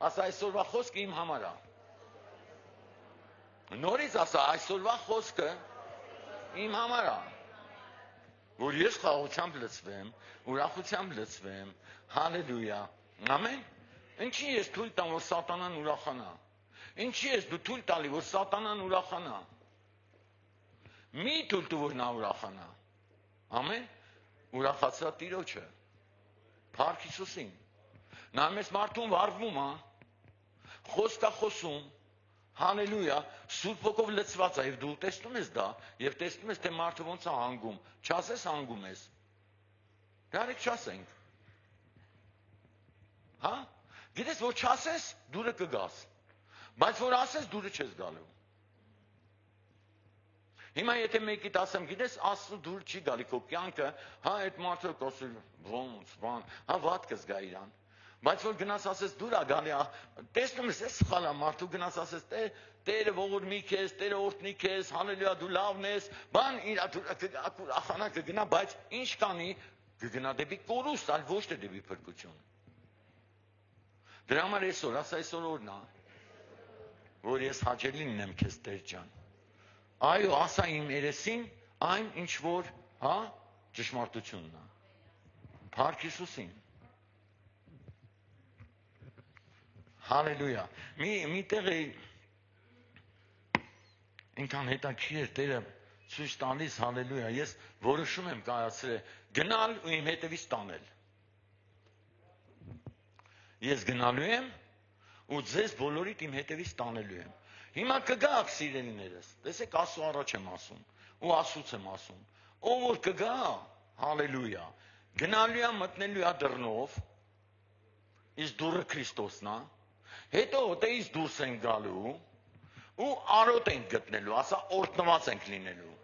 Ասա այսօրվա խոսքը իմ համար է։ Նորից ասա այսօրվա խոսքը իմ համար է։ Որ ես խաղաղությամբ լցվեմ, ուրախությամբ լցվեմ, հալելույա, ամեն։ Ինչի ես թույլ տամ, որ սատանան ուրախանա։ Ինչի ես դու թույլ տալի, որ սատանան ուրախանա։ Մի թույլ տու, որ նա ուրախանա։ Ամեն, ուրախացա Տիրոջը։ Փառք Հիսուսին։ Նա մեզ մարդուն վարվում է, խոսքա խոսում, հալելույա, Սուրբ Հոգով լցված է, եւ դու տեսնում ես դա, եւ տեսնում ես, թե մարդը ոնց է հանգում, չասես հանգում ես։ Դարեք չասենք։ Հա? Գիտես, որ չասես, դուրը կգաս, բայց որ ասես, դուրը չես գալու։ Հիմա եթե մեկիդ ասեմ, գիտես, Աստծո դուր չի գալի քո կյանքը, հա, այդ մարդը կասի, ոնց, բան, հա, վատ կզգա իրան։ Բայց որ գնաս ասես դուր է գալի, տեսնում ես, սխալ է մարդու գնաս ասես, Տերը ողորմի քեզ, Տերը օրհնի քեզ, հալելույա, դու լավն ես, բան իր ախանա կգնա, բայց ինչ կանի, կգնա դեպի կորուստ, այլ ոչ թե դեպի փրկություն։ Դրա համար այսօր, ասա այսօր օրն է, որ ես հաճելի լինեմ քեզ Տեր ջան։ Այո, ասա իմ երեսին այն, ինչ որ, հա, ճշմարտությունն է։ Փառք Հիսուսին։ Հալելույա։ Մի տեղ է ինքան հետաքրքիր էր Տերը ցույց տալիս, հալելույա, ես որոշում եմ կայացրել գնալ ու իմ հետևից տանել։ Ես գնալու եմ ու ձեզ բոլորիդ իմ հետևից տանելու եմ։ Հիմա կգաք սիրելիներս, տեսեք Աստծո առաջ եմ ասում ու Աստծուց եմ ասում, ով որ կգա, հալելույա, գնալու է մտնելու է դռնով, իսկ դուռը Քրիստոսն է, հետո օտեից դուրս են գալու ու արոտ ենք գտնելու, ասա օրհնված ենք լինելու։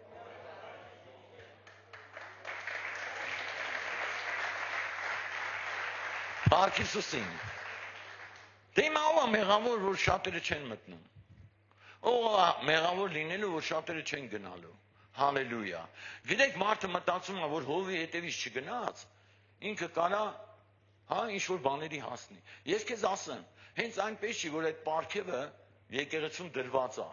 Փառք Հիսուսին։ Դե հիմա ով է մեղավոր, որ շատերը չեն մտնում։ Ով է մեղավոր լինելու, որ շատերը չեն գնալու։ Հալելույա։ Գիտեք, մարդը մտածում է, որ հովի հետևից չգնաց, ինքը կարա, հա, ինչ-որ բաների հասնի։ Ես քեզ ասեմ, հենց այնպես չի, որ այդ պարգևը եկեղեցում դրված է,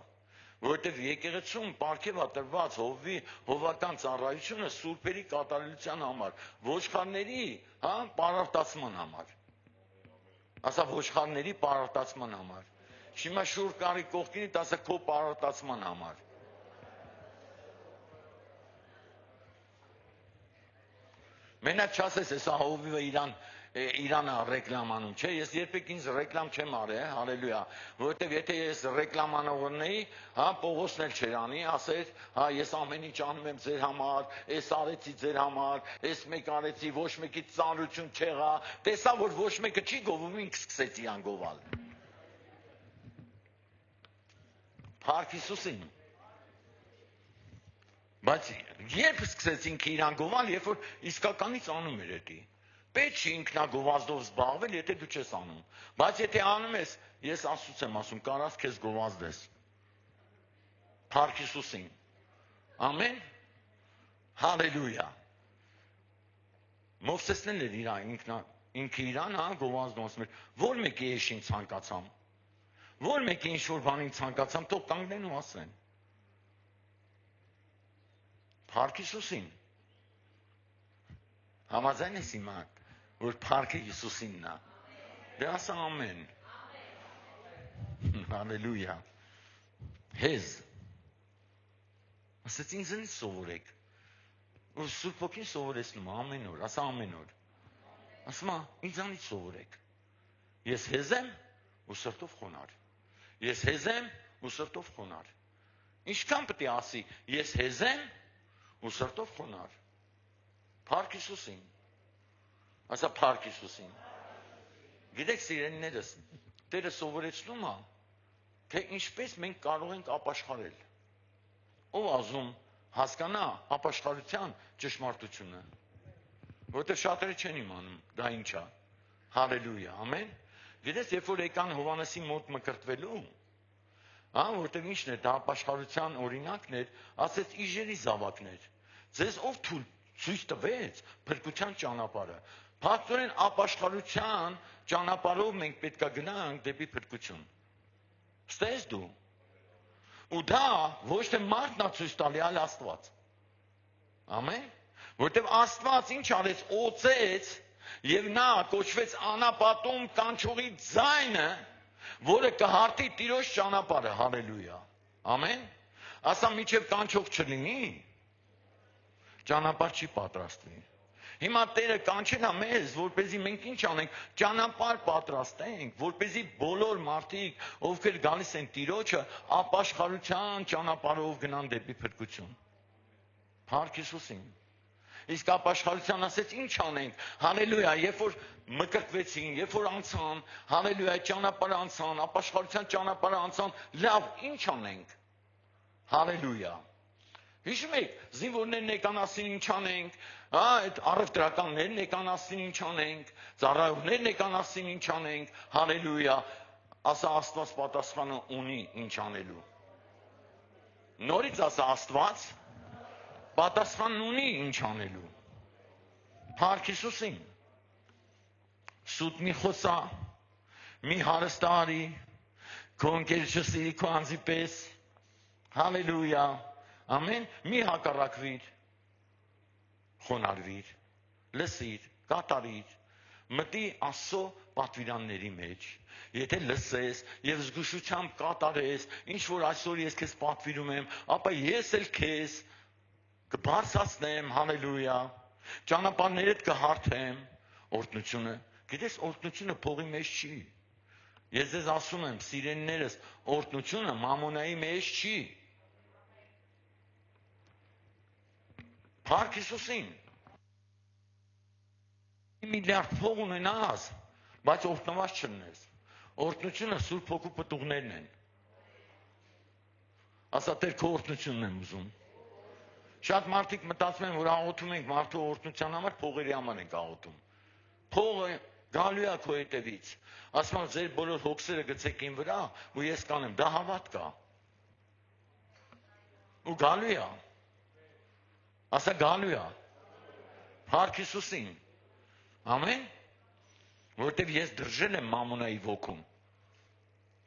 Որովհետև եկեղեցում պարգևա տրված հովվական ծառայությունը սուրբերի կատարելության համար, ոչխարների, պարարտացման համար։ Ասա ոչխարների պարարտացման համար։ Հիմա շուր կարի կողքինիդ ասա քո պարարտացման համար։ Մենակ չասես, հեսա հովիվը Իրանը ռեկլամանում, չէ, ես երբեք ինձ ռեկլամ չեմ արել, հալելույա, որովհետև եթե ես ռեկլամանողնեի, Պողոսն էլ չէր անի, ասեր, ես ամեն ինչ անում եմ ձեր համար, ես արեցի ձեր համար, ես մեկ արեցի, ոչ մեկի ծանրություն չեղա, տեսա, որ ոչ մեկը չի գովում, ինքս սկսեցի ան գովալ։ Փառք Հիսուսին։ Բայց երբ սկսեցինք իրան գովալ, երբ որ իսկականից անում էր էդի։ Պետք չի ինքնագովազդով զբաղվել, եթե դու չես անում։ Բայց եթե անում ես, ես Աստծուց եմ ասում, կարաս քեզ գովազդես։ Փառք Հիսուսին։ Ամեն։ Հալելույա։ Մովսեսն էլ էր ինքը իրան գովազդում ասում էր, որ մեկի էշին ցանկացամ։ Որ մեկի ինչ-որ բանին ցանկացամ, թող կանգնեն ու ասեն։ Փառք Հիսուսին։ Համաձայն ես հիմա, որ փառքը Հիսուսինն է։ Դե ասա ամեն։ Հալելույա։ Հեզ։ Ասած ինձնից սովորեք։ Որ Սուրբ Հոգին սովորեցնում է ամեն օր, ասա ամեն օր։ Ասում է, ինձանից սովորեք։ Ես հեզ եմ ու սրտով խոնար։ Ես հեզ եմ ու սրտով խոնար։ Ինչքան պետք է ասի, ես հեզ եմ ու սրտով խոնար։ Փառք Հիսուսին։ Ասա փառք Հիսուսին։ Գիտեք սիրելիներս, Տերը սովորեցնում է, թե ինչպես մենք կարող ենք ապաշխարել։ Ով ազում հասկանա ապաշխարության ճշմարտությունը։ Որտեղ շատերը չեն իմանում, դա ինչ է։ Հալելույա, ամեն։ Գիտես, երբ որ եկան Հովհաննեսի մոտ մկրտվելու, որտեղ ինչն է, դա ապաշխարության օրինակն էր, ասեց իժերի զավակներ։ Ձեզ ով ցույց տվեց փրկության ճանապարհը։ Փաստորեն ապաշխարության ճանապարհով մենք պետք է գնանք դեպի փրկություն։ Ստես դու։ Ու դա ոչ թե մարդն է ցույց տալի, այլ Աստված։ Ամեն։ Որտեղ Աստված ինչ արեց, օծեց եւ նա կոչվեց անապատում կանչողի ձայնը, որը կհարտի Տիրոջ ճանապարհը, հալելույա։ Ամեն։ Ասա միջև կանչող չլինի, ճանապարհ չի պատրաստվի։ Հիմա Տերը կանչել է մեզ, որպեսզի մենք ինչ անենք, ճանապարհ պատրաստենք, որպեսզի բոլոր մարդիկ, ովքեր գալիս են Տիրոջը, ապաշխարության ճանապարհով գնան դեպի փրկություն։ Փառք Հիսուսին։ Իսկ ապաշխարության ասեց ինչ անենք, հալելույա, երբ որ մկրտվեցին, երբ որ անցան, հալելույա, ճանապարհ անցան, ապաշխարության ճանապարհ անցան, լավ, ինչ անենք, հալելույա։ Հիշում եք, զինվորներն եկանասին ինչ անենք, այդ առևտրականներն եկանասին ինչ անենք, ծառայողներն եկանասին ինչ անենք, հալելույա, ասա Աստված պատասխանը ունի ինչ անելու։ Նորից ասա Աստված պատասխանն ունի ինչ անելու։ Փառք Հիսուսին։ Սուտ մի խոսա, մի հարստարի, քո ընկերը չսիրի քո անձի պես, հալելույա, ամեն, մի հակառակվիր, խոնարհվիր, լսիր, կատարիր, մտի Աստծո պատվիրանների մեջ, եթե լսես եւ զգուշությամբ կատարես, ինչ որ այսօր ես քեզ պատվիրում եմ, ապա ես էլ քեզ կբարձրացնեմ, հալելույա, ճանապարհներդ կհարթեմ, օրհնությունը, գիտես օրհնությունը փողի մեջ չի։ Ես ձեզ ասում եմ, սիրելիներս, օրհնությունը մամոնայի մեջ չի։ Փառք Հիսուսին։ Միլիարդ փող ունենաս, բայց օրհնված չլինես։ Օրհնությունը Սուրբ Հոգու պտուղներն են։ Ասա Տեր քո օրհնությունն եմ ուզում։ Շատ մարդիկ մտածում են, որ աղոթում ենք մարդու օրհնության համար, փողերի համար ենք աղոթում։ Փողը գալու է քո հետևից։ Ասում եմ, ձեր բոլոր հոգսերը գցեք իմ վրա, ու ես կանեմ, դա հավատ կա։ Ու գալու է։ Ասա գալու է։ Փառք Հիսուսին։ Ամեն։ Որտեւ ես դրժել եմ մամոնայի ոգում։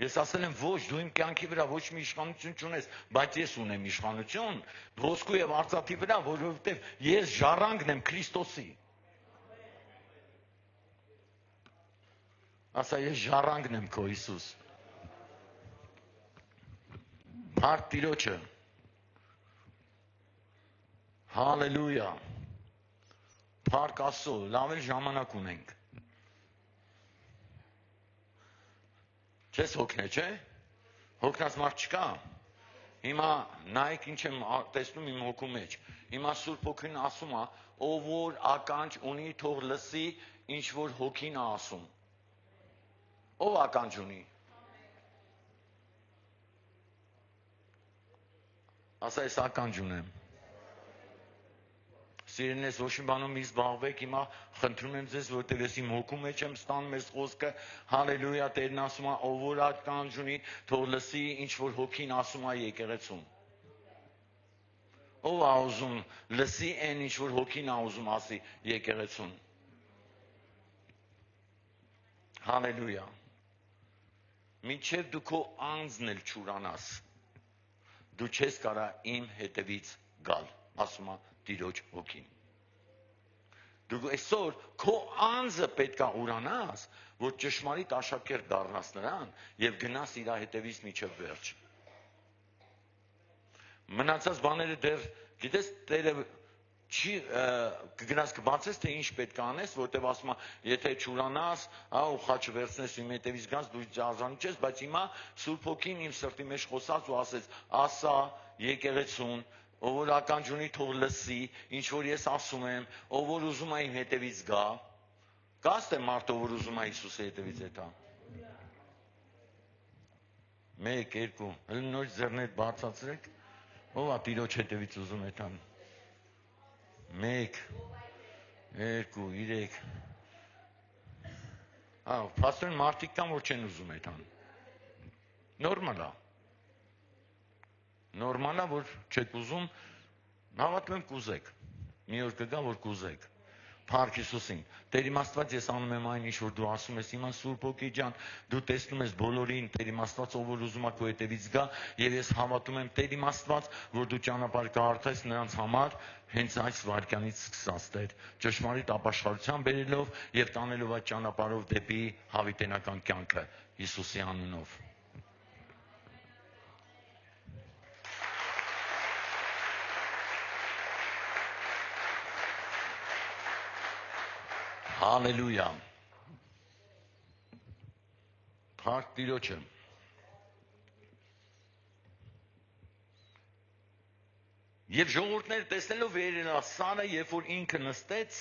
Ես ասել եմ ոչ, դու իմ կյանքի վրա ոչ մի իշխանություն չունես, բայց ես ունեմ իշխանություն ոսկու եւ արծաթի վրա, որովհետեւ ես ժառանգն եմ Քրիստոսի։ Ասա ես ժառանգն եմ քո Հիսուս։ Փառք Տիրոջը։ Հալելույա։ Փառք Աստծո, լավ էլ ժամանակ ունենք։ Չես հոգնել, չէ՞։ Հոգնած մարդ չկա։ Հիմա նայեք ինչ եմ տեսնում իմ հոգու մեջ։ Հիմա Սուրբ Հոգին ասում է, ով որ ականջ ունի, թող լսի, ինչ որ Հոգին է ասում։ Ով ականջ ունի։ Ասա ես ականջ ունեմ։ Սիրելիներս, ոչ մի բանում մի զբաղվեք, հիմա խնդրում եմ ձեզ, որտեղ ես իմ հոգու մեջ եմ ստանում այս խոսքը, հալելույա, Տերն ասում է, ով որ ականջ ունի, թող լսի, ինչ որ Հոգին ասում է եկեղեցուն։ Ով է ուզում լսի այն, ինչ որ Հոգին է ուզում ասի եկեղեցուն։ Հալելույա։ Մինչև դու քո անձն էլ չուրանաս, դու չես կարա իմ հետևից գալ, ասում է Տիրոջ Հոգին։ Դու այսօր քո անձը պետք է ուրանաս, որ ճշմարիտ աշակերտ դառնաս նրան եւ գնաս իր հետևից մինչև վերջ։ Մնացած բաները դեռ, գիտես, Տերը չի կգնաս կբացես, թե ինչ պետք է անես, որտեվ ասում է, եթե չուրանաս, ու խաչը վերցնես իմ հետևից գաս, դու ջազանի չես, բայց հիմա Սուրբ Հոգին իմ սրտի մեջ խոսած ու ասեց, ասա եկեղեցուն, ով որ ականջ ունի, թող լսի, ինչ որ ես ասում եմ, ով որ ուզում է իմ հետևից գա, կաս թե մարդ, ով որ ուզում է Հիսուսի հետևից հետա։ 1, 2, հələ նոր ձեռներդ բարձրացրեք, ով է Տիրոջ հետևից ուզում հետան։ 1, 2, 3 Փաստորեն մարդիկ կան, որ չեն ուզում հետան։ Նորմալ է։ Նորմալ է, որ չեք ուզում, հավատում եմ կուզեք։ Մի օր կգա, որ կուզեք։ Փառք Հիսուսին։ Տեր իմ Աստված, ես անում եմ այն, ինչ որ դու ասում ես, հիմա Սուրբ Հոգի ջան, դու տեսնում ես բոլորին, Տեր իմ Աստված, ով որ ուզում է քո հետևից գա, եւ ես հավատում եմ, Տեր իմ Աստված, որ դու ճանապարհ կհարթես նրանց համար, հենց այս վայրկյանից սկսած, Տեր, ճշմարիտ ապաշխարության բերելով եւ տանելով այդ ճանապարհով դեպի հավիտենական կյանքը Հիսուսի անունով։ Հալելույա։ Փառք Տիրոջը։ Եվ ժողովուրդները տեսնելով Երասանը, երբ որ ինքը նստեց,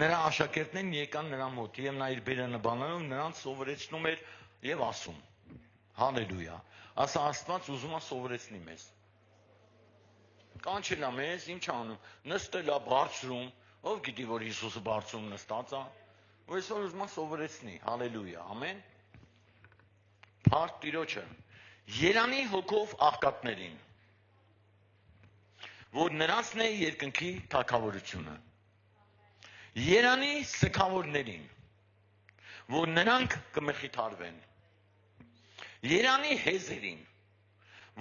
նրա աշակերտներն եկան նրա մոտ եւ նա իր բերանը բանալով նրանց սովորեցնում էր եւ ասում. Հալելույա։ Ասա Աստված ուզում է սովորեցնի մեզ։ Կանչել է մեզ, ինչ անում։ Նստել է բարձրում, ով գիտի որ Հիսուսը բարձրում նստած է, ու այսօր ուզում է սովորեցնի։ Հալելույա։ Ամեն։ Փառք Տիրոջը։ Երանի հոգով աղքատներին, որ նրանցն է երկնքի թագավորությունը։ Երանի սգավորներին, որ նրանք կմխիթարվեն։ Երանի հեզերին,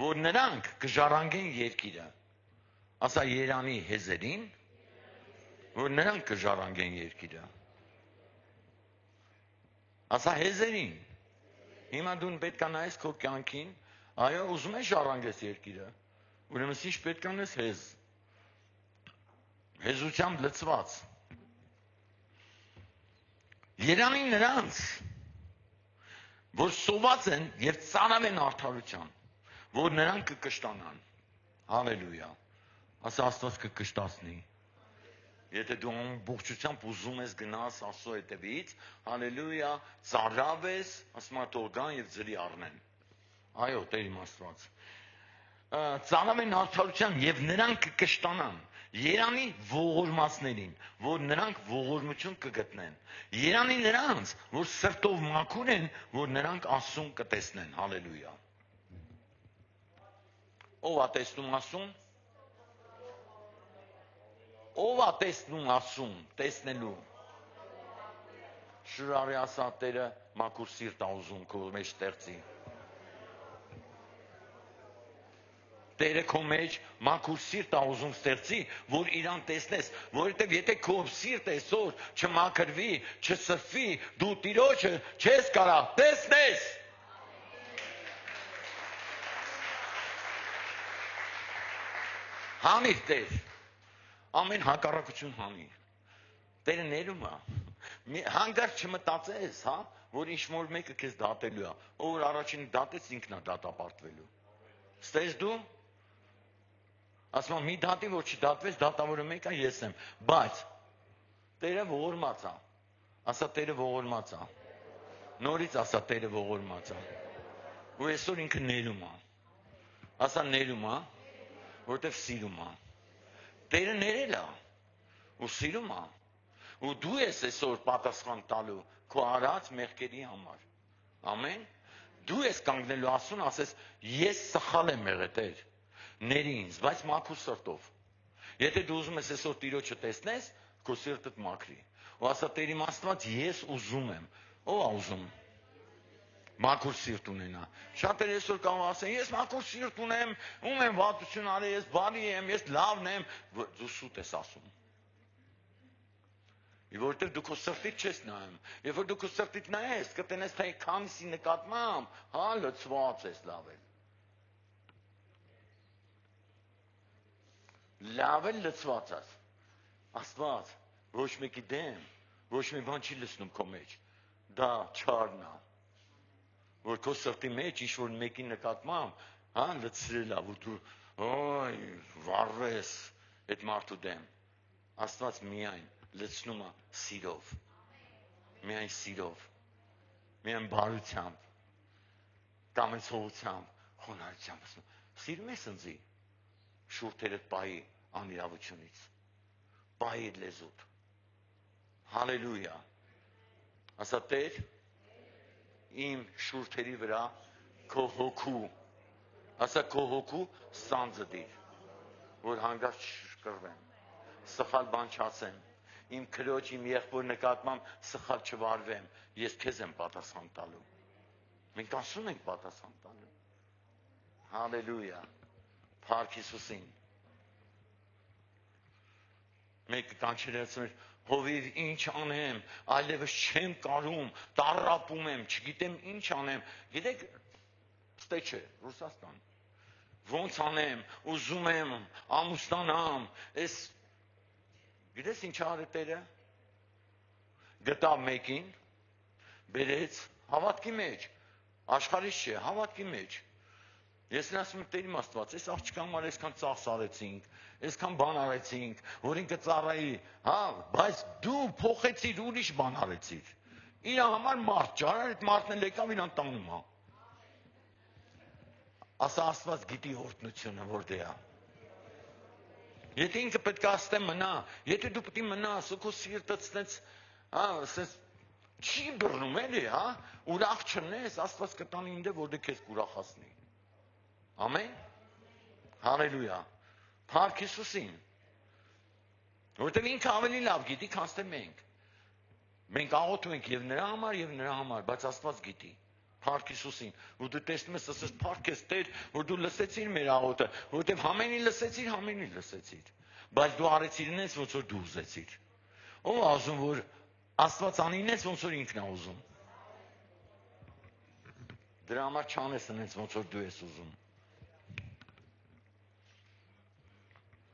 որ նրանք կժառանգեն երկիրը։ Ասա երանի հեզերին, որ նրանք կժառանգեն երկիրը։ Ասա հեզերին։ Հիմա դու պետք է նայես քո կյանքին, այո, ուզում ես ժառանգես երկիրը։ Ուրեմն ինչ պետք է անես հեզ։ Հեզությամբ լցված։ Երանի նրանց, որ սոված են եւ ծանավ են արդարության, որ նրանք կկշտանան։ Հալելույա։ Ասա Աստված կկշտացնի։ Եթե դու ամբողջությամբ ուզում ես գնաս Աստծո հետևից, հալելույա, ծարավ ես, ասում է թող գան եւ ձրի առնեն։ Այո, Տեր իմ Աստված։ Ծանավ են արդարության եւ նրանք կկշտանան։ Երանի ողորմածներին, որ նրանք ողորմություն կգտնեն։ Երանի նրանց, որ սրտով մաքուր են, որ նրանք Աստծուն կտեսնեն։ Հալելույա։ Ով է տեսնում Աստծուն։ Ով է տեսնում Աստծուն, տեսնելու։ Շուրարի ասա Տերը, մաքուր սիրտ ա ուզում քո մեջ ստեղծի։ Տերը քո մեջ մաքուր սիրտ ա ուզում ստեղծի, որ իրան տեսնես, որովհետև եթե քո սիրտը այսօր չմաքրվի, չսրբվի, դու Տիրոջը չես կարող տեսնես։ Հանիր Տեր, ամեն հակառակություն հանիր։ Տերը ներում է։ Հանկարծ չմտածես, հա, որ ինչ-որ մեկը քեզ դատելու է, ով որ առաջին դատեց ինքն է դատապարտվելու։ Ստես դու։ Ասում եմ մի դատի, որ չդատվեց, դատավորը մեկ է, ես եմ, բայց Տերը ողորմած է, ասա Տերը ողորմած է, նորից ասա Տերը ողորմած է, ու այսօր ինքը ներում է, ասա ներում է, որտև սիրում է, Տերը ներել է, ու սիրում է, ու դու ես այսօր պատասխան տալու քո արած մեղքերի համար, ամեն, դու ես կանգնելու ասուն, ասես ես սխալ եմ եղել Տեր, ների ինձ, բայց մաքուր սրտով։ Եթե դու ուզում ես այսօր Տիրոջը տեսնես, քո սիրտդ մաքրի։ Ու ասա Տեր իմ Աստված, ես ուզում եմ։ Ո՞վ է ուզում։ Մաքուր սիրտ ունենա։ Շատերը այսօր կարող ասեն, ես մաքուր սիրտ ունեմ, ում եմ վատություն արել, ես բարի եմ, ես լավն եմ, դու սուտ ես ասում։ Որովհետև դու քո սրտից չես նայում։ Երբ որ դու քո սրտից նայես, կտենես թե քանիսի նկատմամբ, հա, լցված ես լավել։ Լավ էլ լցված ես։ Աստված ոչ մեկի դեմ, ոչ մի բան չի լցնում քո մեջ։ Դա չարն է։ Որ քո սրտի մեջ ինչ-որ մեկի նկատմամբ, հա, լցրել է, որ դու օй, վառես այդ մարդու դեմ։ Աստված միայն լցնում է սիրով։ Միայն սիրով։ Միայն բարությամբ, կամեցողությամբ, խոնարհությամբ։ Սիրում ես ինձի։ Շուրթերդ պայի անիրավությունից, պայի լեզուտ, հալելույա, ասա Տեր, իմ շուրթերի վրա քո հոգու, ասա քո հոգու սանձը դիր, որ հանգարց չշկրվեմ, սխալ բան չասեմ, իմ քրոջ, իմ եղբոր նկատմամբ սխալ չվարվեմ, ես քեզ եմ պատասխան տալու, մենք ասում ենք պատասխան տալու, հալելույա, Փառք Հիսուսին։ Մեկը կանչելացում էր, հովիվ ինչ անեմ, այլևս չեմ կարում, տառապում եմ, չգիտեմ ինչ անեմ, գիտեք, ստե չէ, Ռուսաստան, ոնց անեմ, ուզում եմ, ամուսնանամ, ես, գիտես ինչ արի Տերը, գտավ մեկին, բերեց, հավատքի մեջ, աշխարհից չէ, հավատքի մեջ, ես ասում եմ Տեր իմ Աստված, այս աղջկան համար այսքան ծախս արեցինք, այսքան բան արեցինք, որ ինքը ծառայի, հա, բայց դու փոխեցիր ուրիշ բան արեցիր։ Իր համար մարդ ջար, այդ մարդն էլ եկավ իրան տանում է։ Ասա Աստված գիտի օրհնությունը որտե է։ Եթե ինքը պետք է աստե մնա, եթե դու պետք է մնաս, ու քո սիրտը ցնեց, հա, ասես չի բռնում էլի, հա, ուրախ չնես, Աստված կտանի ինձ, որ դու քեզ կուրախացնի։ Ամեն, հալելույա, Փառք Հիսուսին, որտեղ ինքը ավելի լավ գիտի, քան թե մենք։ Մենք աղոթում ենք եւ նրա համար, բայց Աստված գիտի, Փառք Հիսուսին, ու դու տեսնում ես, ասես փառք ես Տեր, որ դու լսեցիր մեր աղոթը, որտեղ ամենին լսեցիր, բայց դու արեցիր ինձ, ոնց որ դու ուզեցիր։ Ո՞վ է ասում, որ Աստված անի ինձ, ոնց որ ինքն է ուզում։ Դրա համար չանես ինձ, ոնց որ դու ես ուզում։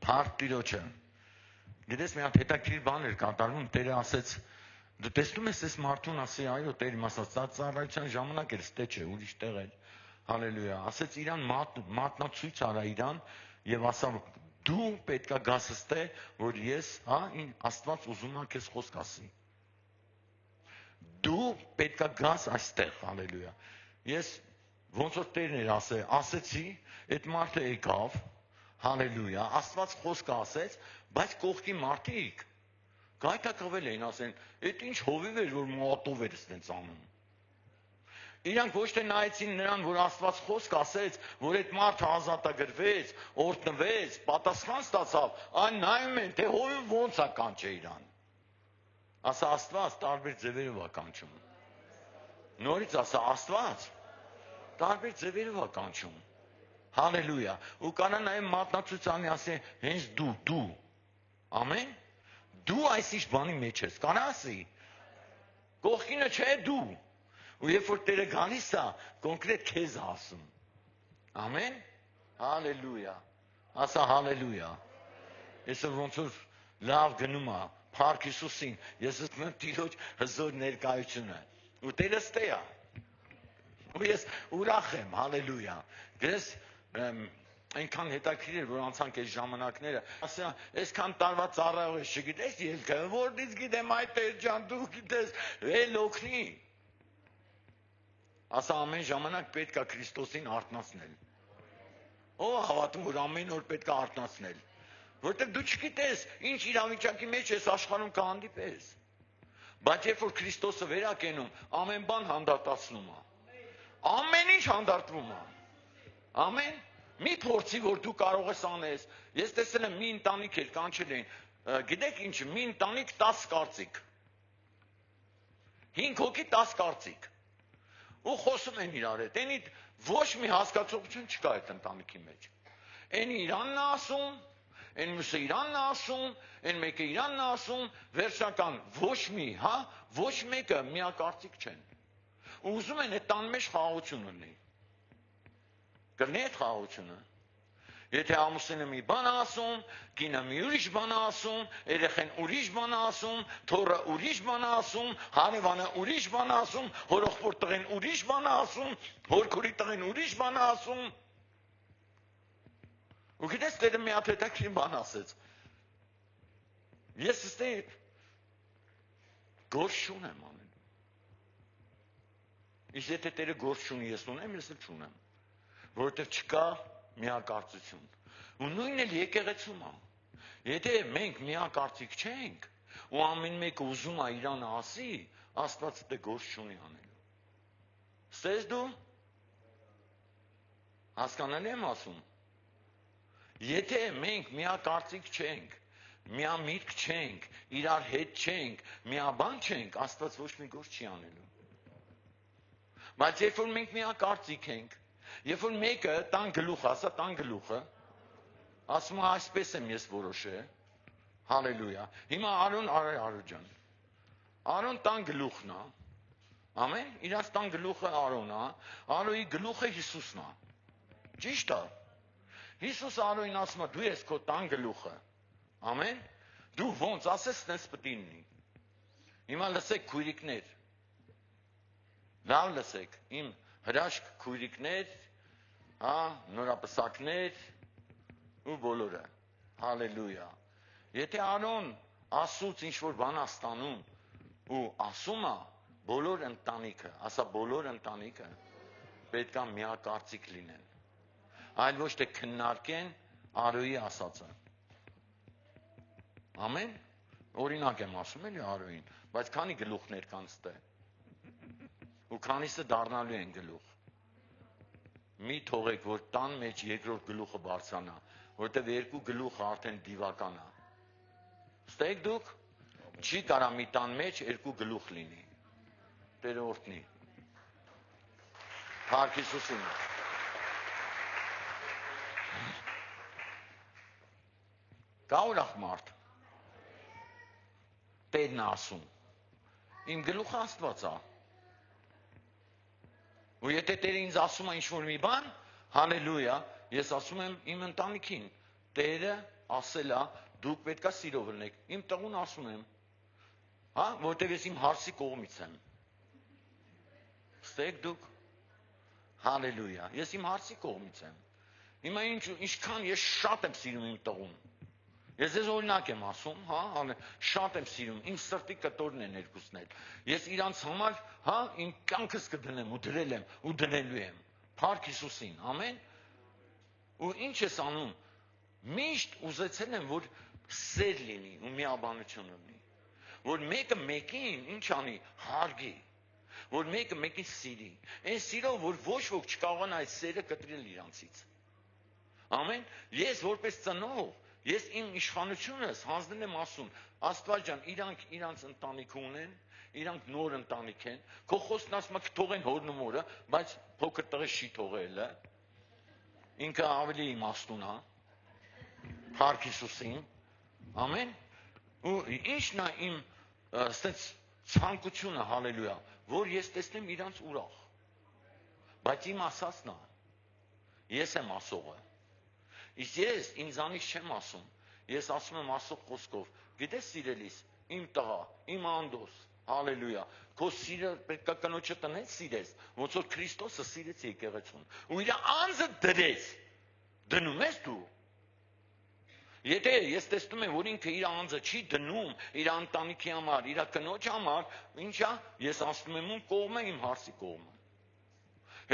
Փառք Տիրոջը։ Գիտես մի հատ հետաքրքիր բան էր կատարվում, Տերը ասեց, դու տեսնում ես այս մարդուն, ասի, այո, Տեր իմ ասած, դա ծառայության ժամանակ էր, ստե չէ, ուրիշ տեղ էր։ Հալելույա։ Ասեց իրան մատնացույց արա իրան եւ ասա, դու պետքա գաս ստե, որ ես, հա, Աստված ուզում է քեզ խոսք ասի։ Դու պետքա գաս այստեղ, հալելույա։ Ես ոնց որ Տերն էր ասեցի, այդ մարդը եկավ, հալելույա, Աստված խոսքը ասեց, բայց կողքի մարդիկ գայթակղվել էին, ասեն, այդ ինչ հովիվ էր, որ մոտով էր ստենց անում։ Իրանք ոչ թե նայեցին նրան, որ Աստված խոսք ասեց, որ այդ մարդը ազատագրվեց, օրհնվեց, պատասխան ստացավ, այն նայում են, թե հովիվ ոնց է կանչե իրան։ Ասա Աստված տարբեր ձևերով է կանչում։ Նորից ասա Աստված տարբեր ձևերով է կանչում։ Հալելույա։ Ու կանա նաև մատնացույցանի ասի հենց դու։ Ամեն։ Դու այսիշ բանի մեջ ես։ Կանա ասի։ Կողքինը չէ դու։ Ու երբ որ Տերը գալիս է, կոնկրետ քեզ ասում։ Ամեն։ Հալելույա։ Ասա հալելույա։ Այսօր ոնց որ լավ գնում է Փառք Հիսուսին, ես ասում եմ Տիրոջ հզոր ներկայությունը։ Ու Տերը ստե է։ Ու ես ուրախ եմ, հալելույա։ Գրես այնքան հետաքրքիր էր, որ անցանք այս ժամանակները, ասա, այսքան տարվա ծառայող ես, չգիտես ելքը, որտից գիտեմ այդ Տեր ջան, դու գիտես, էլ օգնի։ Ասա ամեն ժամանակ պետք է Քրիստոսին արթնացնել։ Ո՞վ է հավատում, որ ամեն օր պետք է արթնացնել։ Որտեղ դու չգիտես, ինչ իրավիճակի մեջ ես աշխարհում կհանդիպես։ Բայց երբ որ Քրիստոսը վերակենում, ամեն բան հանդարտացնում է։ Ամեն ինչ հանդարտվում է։ Ամեն։ Մի փորձի, որ դու կարող ես անես։ Ես տեսել եմ մի ընտանիք էր կանչել էին։ Գիտեք ինչ, մի ընտանիք 10 կարծիք։ 5 հոգի 10 կարծիք։ Ու խոսում են իրար հետ։ Էնի ոչ մի հասկացողություն չկա այդ ընտանիքի մեջ։ Էնի իրանն է ասում, այն մյուսը իրանն է ասում, այն մեկը իրանն է ասում, վերջական ոչ մի, ոչ մեկը միակարծիք չեն։ Ու ուզում են այդ տան մեջ խաղաղություն ունի։ Կլինի այդ խաղաղությունը։ Եթե ամուսինը մի բան է ասում, կինը մի ուրիշ բան է ասում, երեխեն ուրիշ բան է ասում, թոռը ուրիշ բան է ասում, հարևանը ուրիշ բան է ասում, հորեղբոր տղեն ուրիշ բան է ասում, հորքորի տղեն ուրիշ բան է ասում։ Ու գիտես Տերը մի հատ հետաքրքիր բան ասեց։ Ես ստե գործ չունեմ ամեն։ Իսկ եթե Տերը գործ չունի, ես ունեմ, ես էլ չունեմ։ Որովհետև չկա միակարծություն։ Ու նույնն էլ եկեղեցում է։ Եթե մենք միակարծիք չենք, ու ամեն մեկը ուզում է իրան ասի, Աստված դե գործ չունի անելու։ Ստես դու։ Հասկանալի եմ ասում։ Եթե մենք միակարծիք չենք, միամիտք չենք, իրար հետ չենք, միաբան չենք, Աստված ոչ մի գործ չի անելու։ Բայց երբ որ մենք միակարծիք ենք, երբ որ մեկը տան գլուխ ասա, տան գլուխը, ասում է այսպես եմ ես որոշել, հալելույա։ Հիմա Արոն ջան, Արոն տան գլուխն է, ամեն, իրաց տան գլուխը Արոն է, Արոյի գլուխը Հիսուսն է, ճիշտ է։ Հիսուսը Արոյին ասում է, դու ես քո տան գլուխը, ամեն, դու ոնց ասես, տես պտի լինի։ Հիմա լսեք քույրիկներ, լավ լսեք, իմ հրաշք քույրիկներ, նորապսակներ ու բոլորը, հալելույա։ Եթե Արոն ասուց ինչ-որ բան աստանում ու ասում է, բոլոր ընտանիքը, ասա բոլոր ընտանիքը պետք է միակարծիք լինեն, այլ ոչ թե քննարկեն Արոյի ասածը։ Ամեն, օրինակ եմ ասում էլի Արոյին, բայց քանի գլուխներ կան ստե, ու քանիսը դառնալու են գլուխ։ Մի թողեք, որ տան մեջ երկրորդ գլուխը բարձրանա, որտեղ երկու գլուխը արդեն դիվական է։ Ստեք դուք, չի կարա մի տան մեջ երկու գլուխ լինի։ Տերը օրհնի։ Փառք Հիսուսին։ Կա ուրախ մարդ։ Տերն է ասում։ Իմ գլուխը Աստված է։ Ու եթե Տերը ինձ ասում է ինչ-որ մի բան, հալելույա, ես ասում եմ իմ ընտանիքին, Տերը ասել է, դուք պետք է սիրով լինեք։ Իմ տղուն ասում եմ, որտեղ ես իմ հարսի կողմից եմ։ Ստեք դուք, հալելույա, ես իմ հարսի կողմից եմ։ Հիմա ինչքան ես շատ եմ սիրում իմ տղուն։ Ես ձեզ օրինակ եմ ասում, շատ եմ սիրում, իմ սրտի կտորն են երկուսն էլ։ Ես իրանց համար, իմ կյանքս կդնեմ ու դրել եմ ու դնելու եմ։ Փառք Հիսուսին, ամեն։ Ու ինչ ես անում։ Միշտ ուզեցել եմ, որ սեր լինի ու միաբանություն լինի։ Որ մեկը մեկին ինչ անի, հարգի։ Որ մեկը մեկին սիրի։ Այն սիրով, որ ոչ ոք չկարողանա այդ սերը կտրել իրանցից։ Ամեն։ Ես որպես ծնող, ես իմ իշխանությունս հանձնել եմ ասում, Աստված ջան, իրանք իրանց ընտանիք ունեն, իրանք նոր ընտանիք են, քո խոսքն ասում է թողեն հորն ու մորը, բայց փոքր տղը չի թողել, ինքը ավելի իմաստուն է, Փառք Հիսուսին, ամեն, ու ինչն է իմ ստենց ցանկությունը, հալելույա, որ ես տեսնեմ իրանց ուրախ, բայց իմ ասածն է, ես եմ ասողը, իսկ ես ինձանից չեմ ասում, ես ասում եմ ասող խոսքով, գիտես սիրելիս, իմ տղա, իմ անդոս, հալելույա, քո սիրը պետք է կնոջը տնես սիրես, ոնց որ Քրիստոսը սիրեց եկեղեցուն, ու իր անձը դրեց, դնում ես դու, եթե ես տեսնում եմ, որ ինքը իր անձը չի դնում, իր ընտանիքի համար, իր կնոջ համար, ինչա, ես ասում եմ ում կողմը, իմ հարսի կողմը,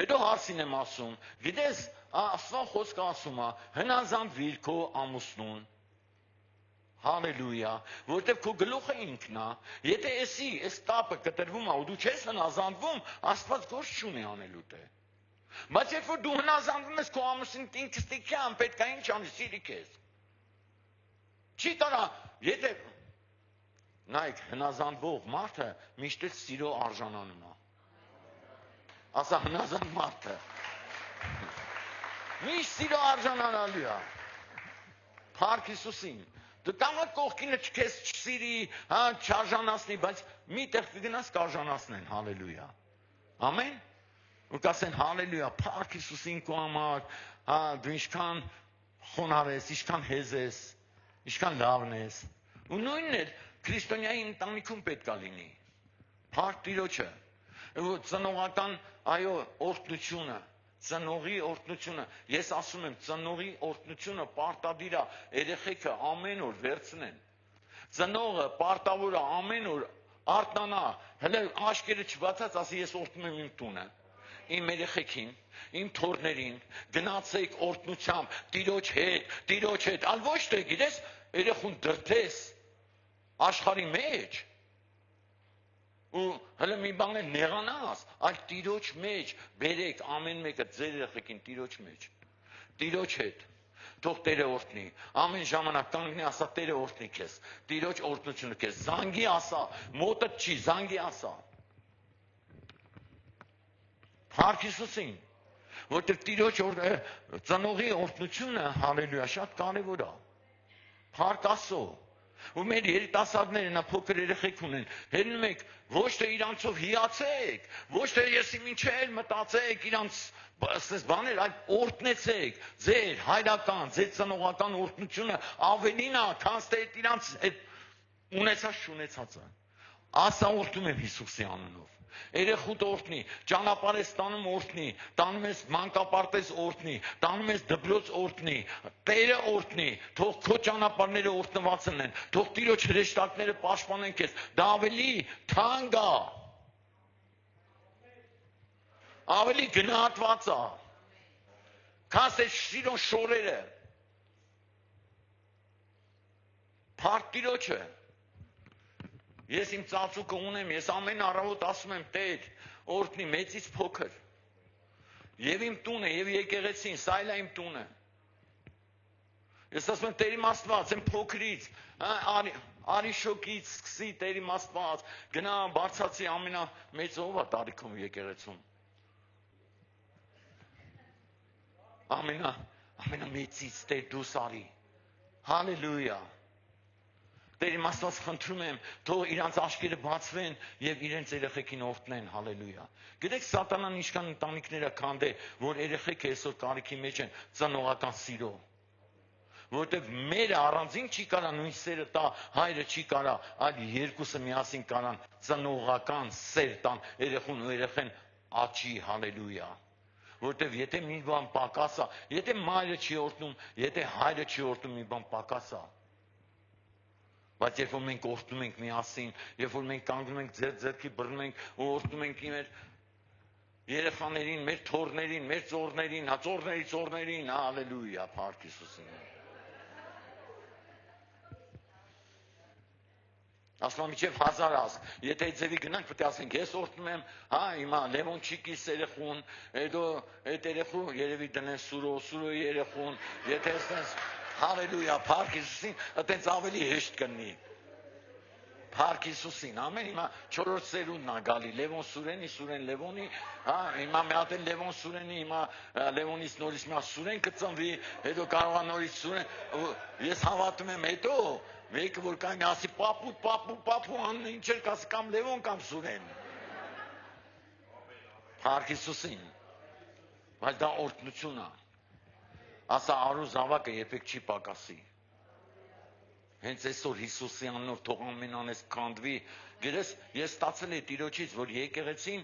հետո հարսին եմ ասում, գիտես, Աստծո խոսքը ասում է, հնազանդվիր քո ամուսնուն, Հալելույա, որտեղ քո գլուխը ինքն է, եթե այս կապը կտրվում է ու դու չես հնազանդվում, Աստված գործ չունի անելու տե։ Բայց երբ որ դու հնազանդվում ես քո ամուսինին ինքստիքյան, պետք է ինչ անի, սիրի քեզ։ Չի կարա, եթե նայեք, հնազանդվող մարդը միշտ սիրո արժանանում է։ Ասա հնազանդ մարդը։ Միշտ սիրո արժանանալու է։ Փառք Հիսուսին։ Դու կարող ես կողքինը քեզ չսիրի, չարժանացնի, բայց մի տեղ կգնաս կարժանացնեն, հալելույա։ Ամեն։ Ու կասեն հալելույա, Փառք Հիսուսին քո համար, դու ինչքան խոնարհ ես, ինչքան հեզ ես, ինչքան լավն ես։ Ու նույնն էլ քրիստոնյայի ընտանիքում պետք է լինի։ Փառք Տիրոջը։ Ծնողական, այո, օրհնությունը Ծնողի օրհնությունը, ես ասում եմ, ծնողի օրհնությունը պարտադիր է, երեխեքը ամեն օր վերցնեն։ Ծնողը պարտավոր է ամեն օր արթնանա, հələ աշկերը չբացած, ասի ես օրհնում եմ իմ տունը, իմ երեխեքին, իմ թոռներին, գնացեք օրհնությամբ, Տիրոջ հետ, ալ ոչ թե գիտես, երեխուն դրդես աշխարհի մեջ։ Ու հələ մի բան էլ նեղանաս, այլ Տիրոջ մեջ բերեք ամեն մեկը ձեր երեխեքին Տիրոջ մեջ, Տիրոջ հետ, թող Տերը օրհնի, ամեն ժամանակ կանգնի ասա Տերը օրհնի քեզ, Տիրոջ օրհնությունը քեզ, զանգի ասա, մոտդ չի, զանգի ասա, Փառք Հիսուսին, որտեղ Տիրոջ ծնողի օրհնությունը, հալելույա, շատ կարևոր է, Փառք Աստծո։ Ու մեր երիտասարդները նա փոքր երեխեք ունեն, հելնում եք, ոչ թե իրանցով հիացեք, ոչ թե եսի մինչել մտածեք իրանց բաներ, այլ օրհնեցեք, ձեր հայրական, ձեր ծնողական օրհնությունը ավելին է, քան թե իրանց ունեցած չունեցածը։ Ասա օրհնում եմ Հիսուսի անունով։ Երեխուդ օրհնի, ճանապարհ ես տանում օրհնի, տանում ես մանկապարտեզ օրհնի, տանում ես դպրոց օրհնի, Տերը օրհնի, թող քո ճանապարհները օրհնված լինեն, թող Տիրոջ հրեշտակները պաշտպանեն քեզ, դա ավելի թանկ է, ավելի գնահատված է, քան այս շիրոն շորերը, Փառք Տիրոջը։ Ես իմ ծածուկը ունեմ, ես ամեն առավոտ ասում եմ Տեր, օրհնի մեծից փոքր, եւ իմ տունը, եւ եկեղեցին, սա էլ է իմ տունը։ Ես ասում եմ Տեր իմ Աստված, եմ փոքրից, արիշոկից սկսի Տեր իմ Աստված, գնա բարձացի ամենամեծ ով է տարիքում եկեղեցում։ Ամենամեծից Տեր դու սարի։ Հալելույա։ Տեր իմ Աստված խնդրում եմ, թող իրանց աչքերը բացվեն եւ իրենց երեխեքին օրհնեն, հալելույա։ Գիտեք սատանան ինչքան ընտանիքները քանդե, որ երեխեքը այսօր կարիքի մեջ են ծնողական սիրո։ Որտեւ մերը առանձին չի կարա նույն սերը տա, հայրը չի կարա, այլ երկուսը միասին կարան ծնողական սեր տան երեխուն ու երեխեն աճի, հալելույա։ Որտեւ եթե մի բան պակաս է, եթե մայրը չի օրհնում, եթե հայրը չի օրհնում, մի բան պակաս է։ Բայց երբ որ մենք օրհնում ենք միասին, երբ որ մենք կանգնում ենք ձեռքի բռնում ենք ու օրհնում ենք մեր երեխաներին, մեր թոռներին, մեր ծոռներին, ծոռներին, հալելույա, Փառք Հիսուսին։ Ասում միջև 1000 ասք, եթե ձևի գնանք, պետք է ասենք, ես օրհնում եմ, հիմա Լևոնչիկիս երեխուն, հետո այդ երեխու երևի դնեն Սուրոյի երեխուն, եթե ասես հալելույա, Փառք Հիսուսին, այտենց ավելի հեշտ կնի։ Փառք Հիսուսին, ամեն հիմա 4-րդ սերունդն է գալի, Լևոն Սուրենի, Սուրեն Լևոնի, հա, հիմա մի հատ էլ Լևոն Սուրենի, հիմա Լևոնից նորից մի հատ Սուրեն կծնվի, հետո կարող է նորից Սուրեն, ես հավատում եմ հետո, մեկը որ կանի ասի պապու, անն ինչ էր կասի կամ Լևոն կամ Սուրեն։ Փառք Հիսուսին, բայց դա օրհնություն է, ասա արու զավակը երբեք չի պակասի։ Հենց այսօր Հիսուսի անունով թող ամեն անես քանդվի։ Գիտես, ես ստացել եմ Տիրոջից, որ եկեղեցին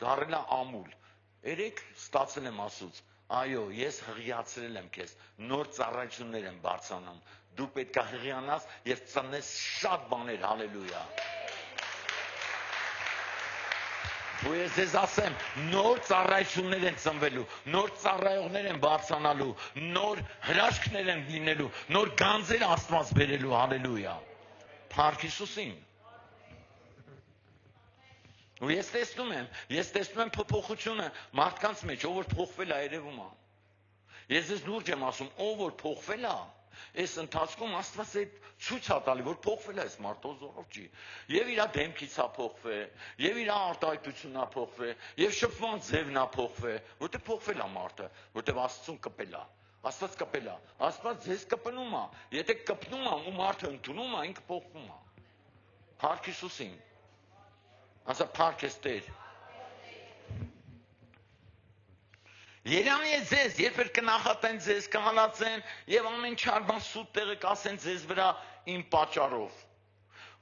դառել է ամուլ։ Երեք ստացել եմ Աստծուց։ Այո, ես հղիացրել եմ քեզ։ Նոր ծառայություններ եմ բարձրանում։ Դու պետք է հղիանաս եւ ծնես շատ բաներ, հալելույա։ Ու ես ձեզ ասեմ, նոր ծառայություններ են ծնվելու, նոր ծառայողներ են բարձրանալու, նոր հրաշքներ են լինելու, նոր գանձեր Աստված բերելու, հալելույա։ Փառք Հիսուսին։ Ու ես տեսնում եմ փոփոխությունը մարդկանց մեջ, ով որ փոխվել է երևում է։ Ես ձեզ լուրջ եմ ասում, ով որ փոխվել է, այս ընթացքում Աստված է ցույց է տալի, որ փոխվել է այս մարդը զորով չի։ Եվ իր դեմքից է փոխվել, եւ իր արտահայտությունն է փոխվել, եւ շփման ձևն է փոխվել, որտեղ փոխվել է մարդը, որտեղ Աստծուն կպել է։ Աստված կպել է, Աստված ձեզ կպնում է, եթե կպնում է ու մարդը ընդունում է, ինքը փոխվում է։ Փառք Հիսուսին։ Ասա փառք ես Տեր։ Երանի է ձեզ, երբ որ կնախատեն ձեզ, կհալածեն եւ ամեն չար բան սուտ տեղը կասեն ձեզ վրա իմ պատճառով։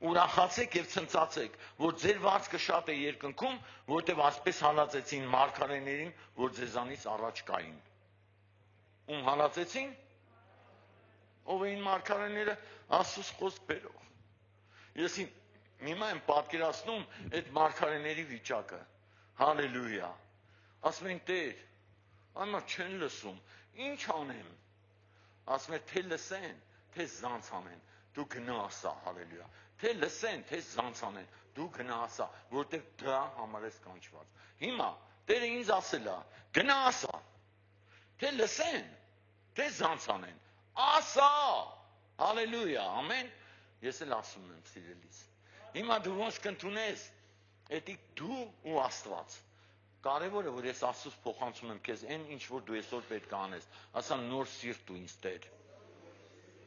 Ուրախացեք եւ ցնծացեք, որ ձեր վարձքը շատ է երկնքում, որտեղ ասպես հալածեցին մարգարեներին, որ ձեզանից առաջ կային։ Ում հալածեցին։ Ով էին մարգարեները, Աստծո խոսք բերող։ Ես հիմա եմ պատկերացնում այդ մարգարեների վիճակը։ Հալելույա։ Ասում են Տեր, անմա չեն լսում, ինչ անեմ։ Ասում են թե լսեն, թե զանց անեն, դու գնա ասա, հալելույա։ Թե լսեն, թե զանց անեն, դու գնա ասա, որտեղ դրա համար ես կանչված։ Հիմա Տերը ինձ ասել է, գնա ասա։ Թե լսեն, թե զանց անեն, ասա, հալելույա, ամեն։ Ես էլ ասում եմ սիրելիս։ Հիմա դու ոնց կընդունես, էդի դու ու Աստված։ Կարևորը որ ես Աստծուց փոխանցում եմ քեզ այն ինչ որ դու այսօր պետք է անես, ասա նոր սիրտ դու ինձ Տեր,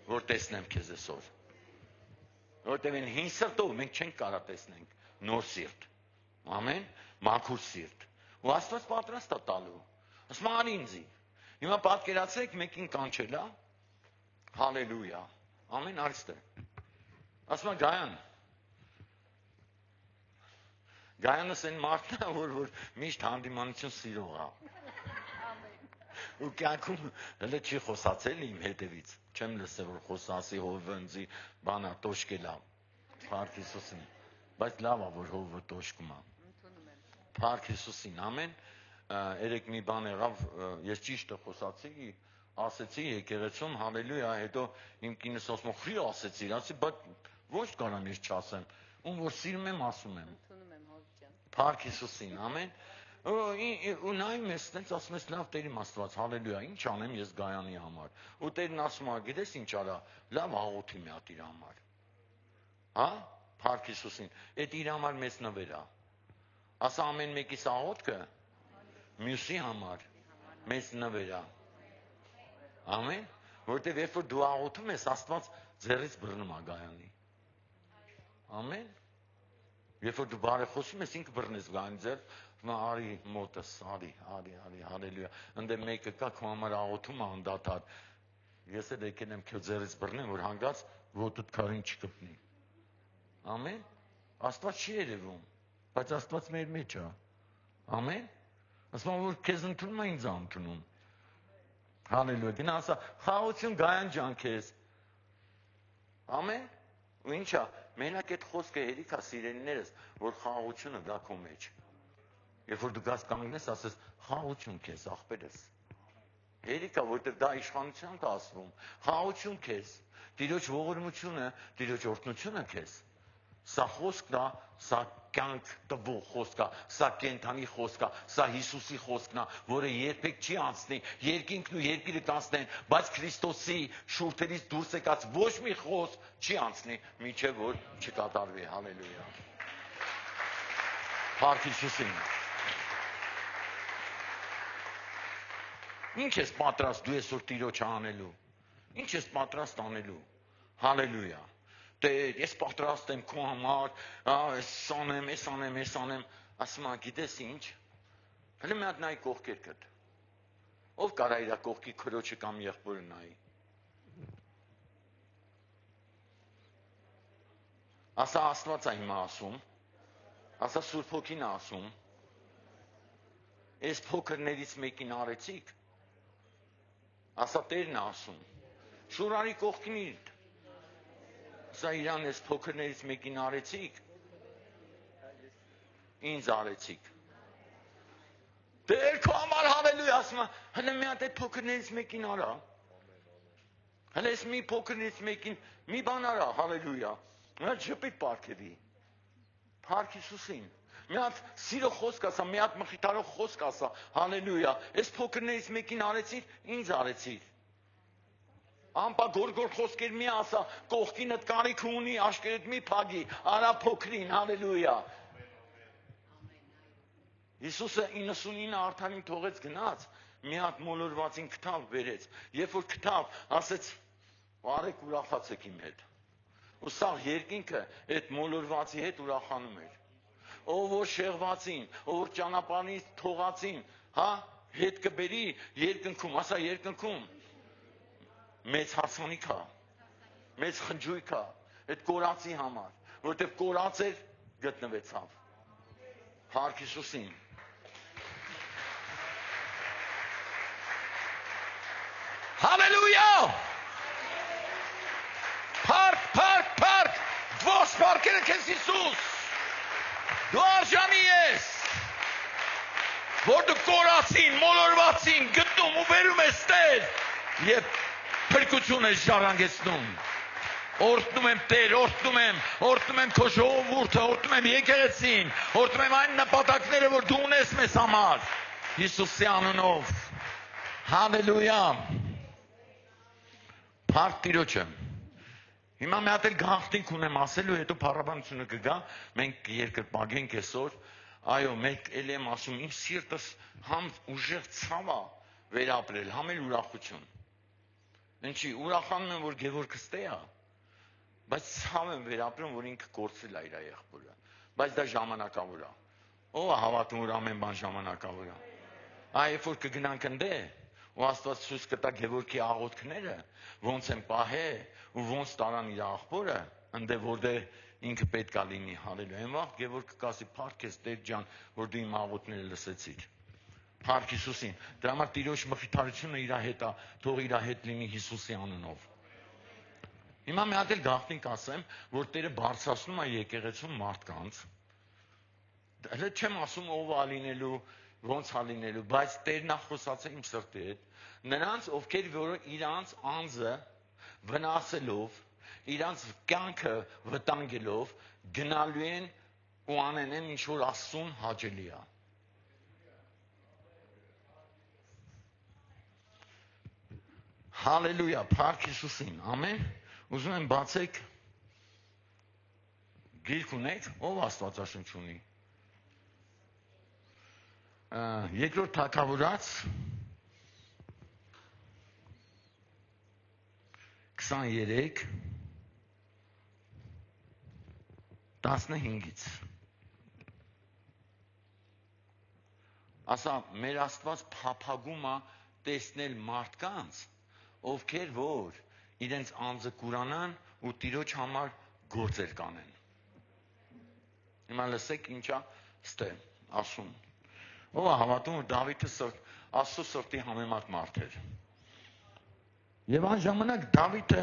որ տեսնեմ քեզ այսօր։ Որտեղ այն հին սիրտով մենք չենք կարա տեսնենք նոր սիրտ։ Ամեն, մաքուր սիրտ։ Ու Աստված պատրաստ է տալու։ Ասում արի ինձի։ Հիմա պատկերացրեք մեկին կանչել, հա։ Հալելույա։ Ամեն արստե։ Ասում Գայան։ Գայանս այն մարդն է, որ միշտ հանդիմանություն սիրող է։ Ու կյանքում հələ չի խոսացել իմ հետևից։ Չեմ լսել որ խոսասի հովվնձի բանա տոշկելա։ Փառք Հիսուսին։ Բայց լավ է որ հովը տոշկում է։ Փառք Հիսուսին, ամեն։ Երեք մի բան եղավ, ես ճիշտը խոսացի, ասեցի եկեղեցում, հալելույա, հետո իմ կինս ասում խի ասեցի, ասի, բայց ոչ կարամ ես չասեմ, ում որ սիրում եմ, ասում եմ։ Փառք Հիսուսին, ամեն։ Ու նայում ես, տենց ասում ես, լավ Տեր իմ Աստված, հալելույա, ինչ անեմ ես Գայանի համար։ Ու Տերն ասում է, գիտես ինչ արա, լավ աղոթի մի հատ իր համար։ Հա? Փառք Հիսուսին, այդ իր համար մեծ նվեր է։ Ասա ամեն մեկիս աղոթքը մյուսի համար մեծ նվեր է։ Ամեն, որտեղ երբ որ դու աղոթում ես, Աստված ձեռից բռնում է Գայանի։ Ամեն։ Երբ որ դու բարեխոսում ես, ինքը բռնես Գայանի ձեռ, արի մոտս, արի, հալելույա։ Ընդ մեկը կա քո համար աղոթում է անդադար։ Ես էլ եկել եմ քո ձեռից բռնեմ, որ հանգած ոտուդ քարին չկպնի։ Ամեն։ Աստված չի երևում, բայց Աստված մեր մեջ է։ Ամեն։ Ասում որ քեզ ընդունում է, ինձ ընդունում։ Հալելույա։ Գնա ասա, խաղաղություն Գայան ջան քեզ։ Ամեն։ Ու ինչա, մենակ այդ խոսքը հերիք է սիրելիներս, որ խաղաղությունը գա քո մեջ։ Երբ որ դու գաս կանգնես, ասես խաղաղություն քեզ, աղբերս։ Հերիք է, որտեղ դա իշխանության է ասվում։ Խաղաղություն քեզ, Տիրոջ ողորմությունը, Տիրոջ օրհնությունը քեզ։ Սա խոսքն է, սա կյանք տվող խոսք է, սա կենդանի խոսք է, սա Հիսուսի խոսքն է, որը երբեք չի անցնի, երկինքն ու երկիրը կանցնեն, բայց Քրիստոսի շուրթերից դուրս եկած ոչ մի խոսք չի անցնի, մինչև որ չկատարվի, հալելույա։ Փառք Հիսուսին։ Ինչ ես պատրաստ դու այսօր Տիրոջը անելու։ Ինչ ես պատրաստ անելու։ Հալելույա։ Տեր, ես պատրաստ եմ քո համար, ես անեմ, ասում եմ, գիտես ինչ։ Հələ մի հատ նայ կողքերքդ։ Ով կարա իր կողքի քրոջը կամ եղբորը նայի։ Ասա Աստված է հիմա ասում։ Ասա Սուրբ Հոգին է ասում։ Այս փոքրներից մեկին արեցիք։ Ասա Տերն է ասում։ Շուրարի կողքին իր։ Սա իրան ես փոքրներից մեկին արեցիք, ինձ արեցիք։ Տեր քո համար հալելույա, ասում եմ, հələ մի հատ այդ փոքրներից մեկին արա։ Հələ ես մի փոքրներից մեկին մի բան արա, հալելույա։ Մի հատ ժպիտ պարգևի։ Փառք Հիսուսին։ Մի հատ սիրո խոսք ասա, մի հատ մխիթարող խոսք ասա, հալելույա։ Այս փոքրներից մեկին արեցիք, ինձ արեցիք։ Ամպա գորգոր խոսքեր մի ասա, կողքինդ կարիք ունի, աշկերտ մի փագի, արա փոքրին, հալելույա։ Հիսուսը 99 արդարին թողեց գնաց, մի հատ մոլորվածին քթավ բերեց, երբ որ քթավ, ասեց, արեք ուրախացեք իմ հետ։ Ու սա երկինքը այդ մոլորվածի հետ ուրախանում էր։ Ով որ շեղվածին, ով որ ճանապարհից թողածին, հա, հետ կբերի երկնքում, ասա երկնքում մեծ հարսանիք է, մեծ խնջույք է, այդ կորածի համար, որտեղ կորած էր, գտնվեցավ։ Փառք Հիսուսին։ Հալելույա։ Փառք, ողջ փառքերը քեզ Հիսուս։ Դու արժանի ես, որ դու կորածին, մոլորվածին գտնում ու բերում ես Տեր, եւ փրկություն ես ժառանգեցնում։ Օրհնում եմ Տեր, օրհնում եմ քո ժողովուրդը, օրհնում եմ եկեղեցին, օրհնում եմ այն նպատակները, որ դու ունես մեզ համար։ Հիսուսի անունով։ Հալելույա։ Փառք Տիրոջը։ Հիմա մի հատ էլ գաղտնիք ունեմ ասելու, հետո փառաբանությունը կգա, մենք երկրպագենք այսօր, այո, մենք էլ եմ ասում, իմ սիրտս համ ուժեղ ցավ է վերապրել, համ էլ ուրախություն։ Ինչի, ուրախանում եմ, որ Գևորգը ստե է, բայց ցավ եմ վերապրում, որ ինքը կորցրել է իր եղբորը, բայց դա ժամանակավոր է։ Ով է հավատում, որ ամեն բան ժամանակավոր է։ Այ երբ որ կգնանք ընդե, ու Աստված ցույց կտա Գևորգի աղոթքները, ոնց են պահե ու ոնց տարան իր աղբորը, ընդ որտեղ ինքը պետք է լինի, հալելույա։ Այն վաղ Գևորգը կասի, փառք ես Տեր ջան, որ դու իմ աղոթքները լսեցիր։ Փառք Հիսուսին։ Դրա համար Տիրոջ մխիթարությունը իր հետ է, թող իր հետ լինի Հիսուսի անունով։ Հիմա մի հատ էլ գաղտնիք ասեմ, որ Տերը բարձրացնում է եկեղեցում մարդկանց։ Հələ չեմ ասում ով է լինելու, ոնց է լինելու, բայց Տերն է խոսացել իմ սրտի հետ, նրանց, ովքեր որ իրանց անձը վնասելով, իրանց կյանքը վտանգելով, գնալու են ու անեն ինչ որ Աստծուն հաճելի է։ Հալելույա, փառք Հիսուսին, ամեն։ Ուզում եմ բացեք, գիրք ունեք, ով Աստվածաշունչ ունի։ Երկրորդ Թագավորաց 23 15-ից ասա մեր Աստված փափագում է տեսնել մարդկանց, ովքեր որ իրենց անձը կուրանան ու Տիրոջ համար գործեր կանեն։ Հիմա լսեք ինչա ստե ասում։ Ով է հավատում, որ Դավիթը Աստծո սրտի համեմատ մարդ էր։ Եվ այն ժամանակ Դավիթը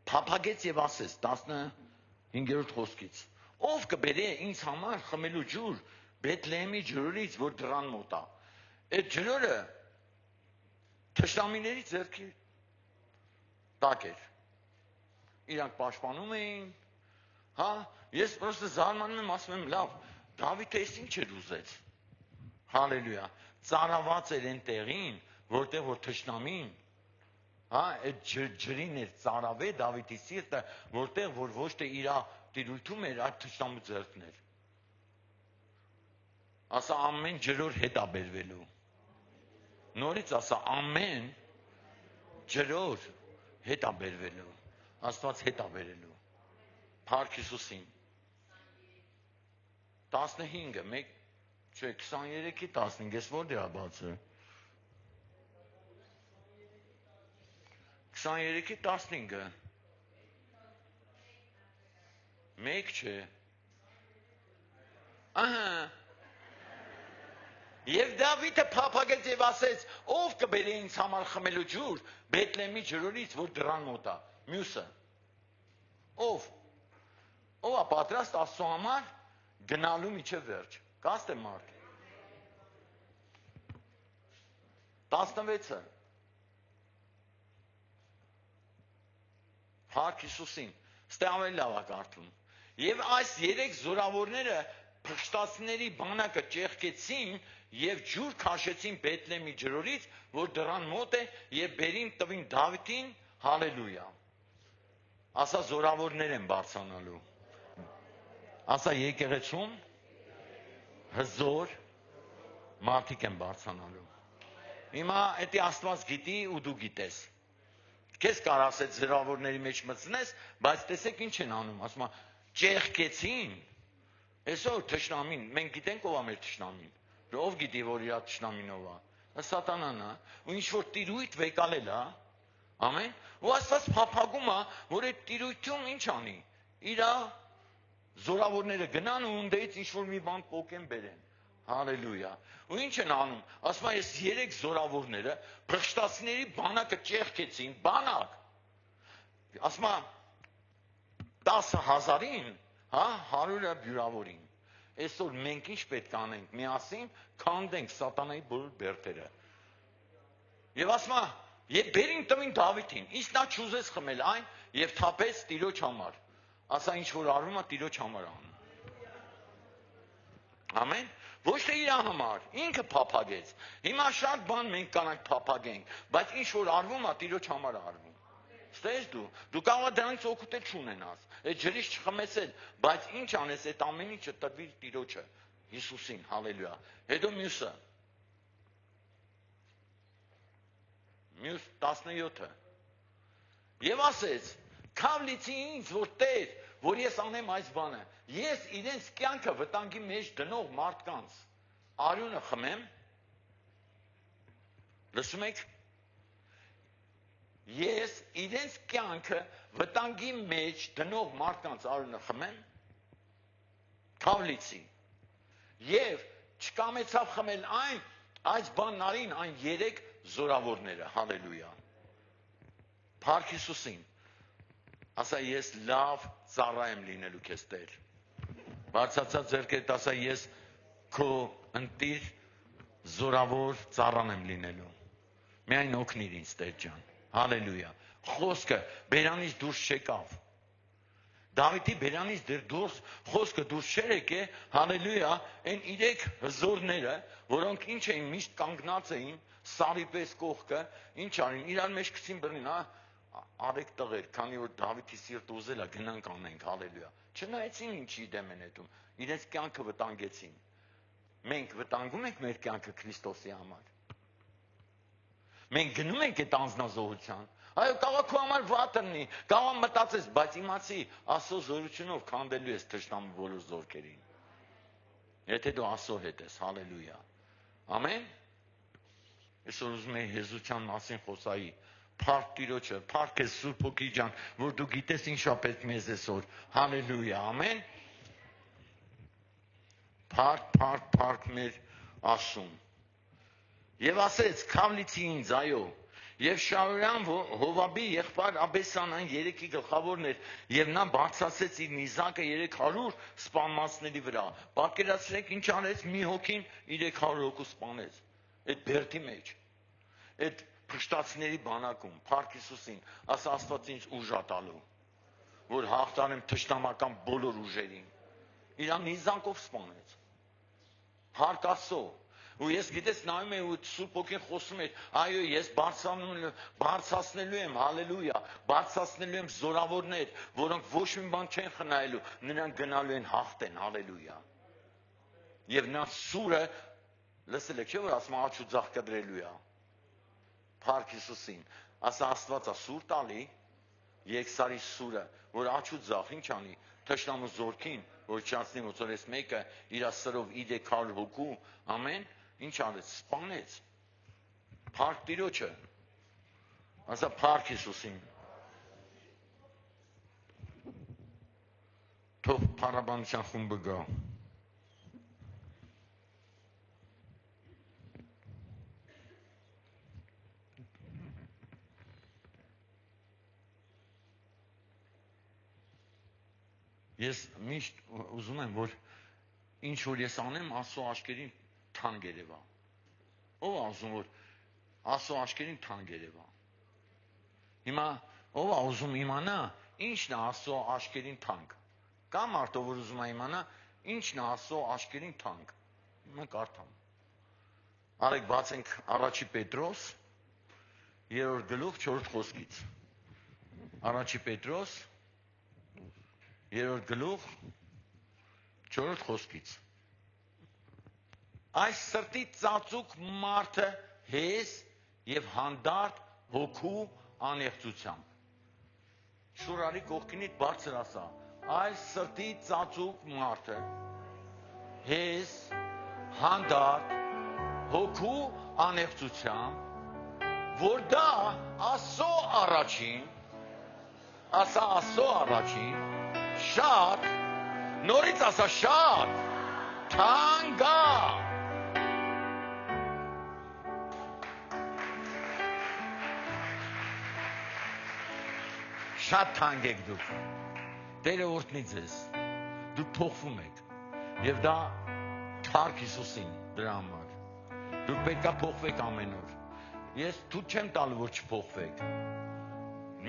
փափագեց եւ ասեց 15-րդ խոսքից. Ով կբերե ինձ համար խմելու ջուր Բեթլեհեմի ջրից, որ դրան մոտ է։ Այդ ջրը թշնամիների ձեռքի տակ էր։ Իրանք պաշտպանում էին, Հա, ես պրոստը զարմանում եմ, ասում եմ, լավ, Դավիթը էս ինչ էր ուզեց։ Հալելույա։ Ծարաված էր այն տեղին, որտեղ որ թշնամին, հա, այդ ջրին էր ծարավե Դավիթի սիրտը, որտեղ որ ոչ թե իր տիրույթում էր, այդ թշնամու ձեռքն էր։ Ասա ամեն ջրոր հետ է բերվելու։ Նորից ասա ամեն ջրոր հետ է բերվելու։ Աստված հետ է բերելու։ Փառք Հիսուսին։ 15-ը, մեկ, չէ, 23-ի 15, ես որտե՞ղ է բացը։ 23-ի 15-ը։ Մեկ չէ։ Ահա։ Եվ Դավիթը փափագեց եւ ասեց. ով կբերի ինձ համար խմելու ջուր Բեթլեմի ջրորից, որ դրան մոտ է։ Մյուսը։ Ով է պատրաստ Աստծո համար գնալու միջև վերջ։ Կաստ է մարդ։ 16-ը։ Փառք Հիսուսին։ Ստե ավելի լավ է կարդում։ Եվ այս 3 զորավորները փշտացիների բանակը ճեղքեցին եւ ջուր քաշեցին Բեթլեմի ջրորից, որ դրան մոտ է, եւ բերին տվին Դավիթին, հալելույա։ Ասա զորավորներ են բարձրանալու։ Ասա եկեղեցում հզոր մարդիկ են բարձրանալու։ Հիմա էդի Աստված գիտի ու դու գիտես։ Քեզ կար ասեց զորավորների մեջ մտցնես, բայց տեսեք ինչ են անում, ասում է ճեղքեցին։ Այսօր թշնամին, մենք գիտենք ով է մեր թշնամին։ Ով գիտի, որ իր թշնամին ով է։ Սատանան է, ու ինչ որ տիրույթ վեկալել է, ամեն, ու Աստված փափագում է, որ այդ տիրույթում ինչ անի։ Իր զորավորները գնան ու ունդեից ինչ որ մի բան կոկեն բերեն։ Հալելույա։ Ու ինչ են անում։ Ասում է, այս 3 զորավորները փշտացիների բանակը ճեղքեցին, բանակ։ Ասում է 10,000-ին, հա, 100-ը բյուրավորին։ Այսօր մենք ինչ պետք է անենք, միասին քանդենք սատանայի բոլոր բերդերը։ Եվ ասում է, եւ բերին տվին Դավիթին, իսկ նա չուզեց խմել այն եւ թափեց Տիրոջ համար։ Ասա ինչ որ արվում է Տիրոջ համար անում։ Ամեն։ Ոչ թե իր համար, ինքը փափագեց։ Հիմա շատ բան մենք կանանք փափագենք, բայց ինչ որ արվում է Տիրոջ համար արվում։ Ստես դու կարող ես դրանից օգուտ չունենաս, այդ ջրից չխմեցել, բայց ինչ անես, այդ ամեն ինչը տրվի Տիրոջը, Հիսուսին, հալելույա։ Հետո մյուսը։ Մյուս 17-ը։ Եվ ասեց. «Քավ լիցի ինձ, որ Տեր, որ ես անեմ այս բանը, ես իրենց կյանքը վտանգի մեջ դնող մարդկանց արյունը խմեմ»։ Լսում եք։ Ես իրենց կյանքը վտանգի մեջ դնող մարդկանց արյունը խմեմ։ Քավ լիցի։ Եվ չկամեցավ խմել այս բանն արին այն 3 զորավորները, հալելույա։ Փառք Հիսուսին։ Ասա ես լավ ծառա եմ լինելու քեզ Տեր։ Բարձրացած ձեռքերդ ասա ես քո ընտիր զորավոր ծառան եմ լինելու։ Միայն օգնիր ինձ Տեր ջան։ Հալելույա։ Խոսքը բերանից դուրս չեկավ։ Դավիթի բերանից դուրս խոսքը դուրս չէր եկե, հալելույա, այն 3 հզորները, որոնք ինչ էին միշտ կանգնած էին, սարի պես կողքը, ինչ արին, իրար մեջ գցին բռնին, հա, արեք տղեր, քանի որ Դավիթի սիրտը ուզել է գնանք անենք, հալելույա։ Չնայեցին ինչի դեմ են հետում, իրենց կյանքը վտանգեցին։ Մենք վտանգում ենք մեր կյանքը Քրիստոսի համար։ Մենք գնում ենք այդ անձնազոհության։ Այո, կարող քո համար վատ լինի, կարող մտածես, բայց իմացի Աստծո զորությունով քանդելու ես թշնամու բոլոր զորքերին։ Եթե դու Աստծո հետ ես, հալելույա։ Ամեն։ Այսօր ուզում եմ հեզության մասին խոսայի։ Փառք Տիրոջը, փառք քեզ Սուրբ Հոգի ջան, որ դու գիտես ինչա պետք մեզ այսօր։ Հալելույա, ամեն։ Փառք մեր Աստծուն։ Եվ ասեց. «Քավլիցի ինձ, այո, եւ Շաուրյան Հովաբի եղբայր Աբեսան այն 3-ի գլխավորն էր, եւ նա բարձրացեց իր նիզակը 300 սպանվածների վրա»։ Պատկերացրեք ինչ արեց մի հոգին 300 հոգու սպանեց։ Այդ բերդի մեջ։ Այդ փշտացիների բանակում, փառք Հիսուսին, ասա Աստված ինձ ուժ ա տալու։ որ հաղթանեմ թշնամական բոլոր ուժերին։ Իրան նիզանքով սպանեց։ Հարկ Աստծո։ Ու ես գիտես նայում եմ ու Սուրբ Հոգին խոսում է, այո, ես բարձրացնելու եմ, հալելույա, բարձրացնելու եմ զորավորներ, որոնք ոչ մի բան չեն խնայելու, նրանք գնալու են հաղթեն, հալելույա։ Եվ նա սուրը, լսել եք, չէ՞ որ ասում աչու ձախ կդրելու է։ Փառք Հիսուսին, ասա Աստվածա սուր տալի, Երկսարի սուրը, որ աչու ձախ ինչ անի, թշնամու զորքին, որ չանցնի ոնց որ այս մեկը իր սրով իդե քար հոգու, ամեն, ինչ արեց, սպանեց։ Փառք Տիրոջը։ Ասա փառք Հիսուսին։ Թող փառաբանության խումբը գա։ Ես միշտ ուզում եմ, որ ինչ որ ես անեմ, Աստծո աչքերին թանկ երևա։ Ո՞վ է ուզում, որ Աստծո աչքերին թանկ երևա։ Հիմա ո՞վ է ուզում իմանա, ինչն է Աստծո աչքերին թանկ։ Կա մարդ, որ ուզում է իմանա, ինչն է Աստծո աչքերին թանկ։ Հիմա կարդամ։ Արեք բացենք Առաջի Պետրոս 3-րդ գլուխ 4-րդ խոսքից։ Առաջի Պետրոս 3-րդ գլուխ 4-րդ խոսքից։ Այս սրտի ծածուկ մարդը հեզ եւ հանդարտ հոգու անեղծությամբ։ Շուրարի կողքինիդ բարձր ասա, այս սրտի ծածուկ մարդը հեզ հանդարտ հոգու անեղծությամբ, որ դա Աստծո առաջին, ասա Աստծո առաջին, շատ, նորից ասա շատ, թանկ է։ Շատ թանկ եք դուք, Տերը օրհնի ձեզ, դուք փոխվում եք, և դա փառք Հիսուսին դրա համար, դուք պետք է փոխվեք ամեն օր, ես թույլ չեմ տալու, որ չփոխվեք,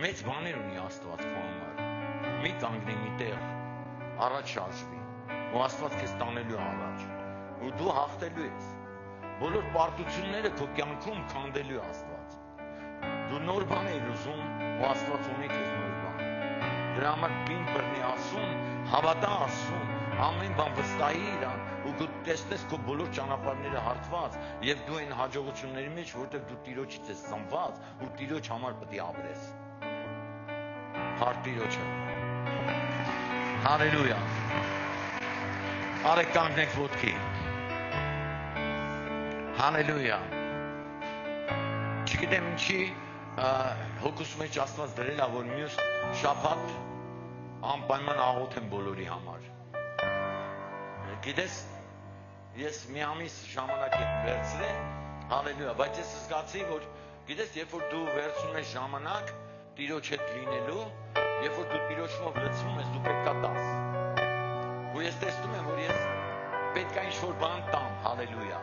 մեծ բաներ ունի Աստված քո համար, մի կանգնի մի տեղ, առաջ շարժվի, ու Աստված քեզ տանելու է առաջ, ու դու հաղթելու ես, բոլոր պարտությունները քո կյանքում քանդելու է Աստված, դու նոր բան ես ուզում, ու Աստված ունի քեզ նոր բան, դրա համար բին բռնի ասում, հավատա ասում, ամեն բան վստահի իրան, ու դու տեսնես քո բոլոր ճանապարհները հարթված, եւ դու այն հաջողությունների մեջ, որտեղ դու Տիրոջից ես ծնված, ու Տիրոջ համար պետք է ապրես։ Փառք Տիրոջը։ Հալելույա։ Արեք կանգնեք ոտքի։ Հալելույա։ Չգիտեմ ինչի հոգուս մեջ Աստված դրել է, որ մյուս շաբաթ անպայման աղոթեմ բոլորի համար։ Գիտես, ես մի ամիս ժամանակ եմ վերցրել, հալելույա, բայց ես զգացի, որ գիտես, երբ որ դու վերցնում ես ժամանակ Տիրոջ հետ լինելու, երբ որ դու Տիրոջով լցվում ես, դու պետք է տաս։ Ու ես տեսնում եմ, որ ես պետք է ինչ-որ բան տամ, հալելույա։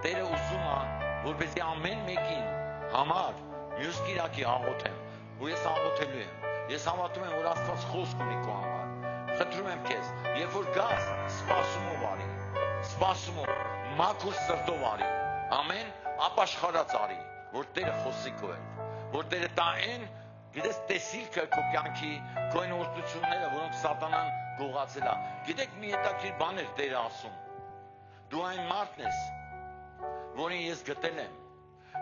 Տերը ուզում է, որպեսզի ամեն մեկին համար մյուս կիրակի աղոթեմ, ու ես աղոթելու եմ։ Ես հավատում եմ, որ Աստված խոսք ունի քո համար։ Խնդրում եմ քեզ, երբ որ գաս, սպասումով արի, սպասումով, մաքուր սրտով արի, ամեն, ապաշխարած արի, որ Տերը խոսի քո հետ, որ Տերը տա այն, գիտես, տեսիլքը քո կյանքի, քո այն օրհնությունները, որոնք Սատանան գողացել է։ Գիտեք, մի հետաքրքիր բան էր Տերը ասում։ Դու այն մարդն ես, որին ես գտել եմ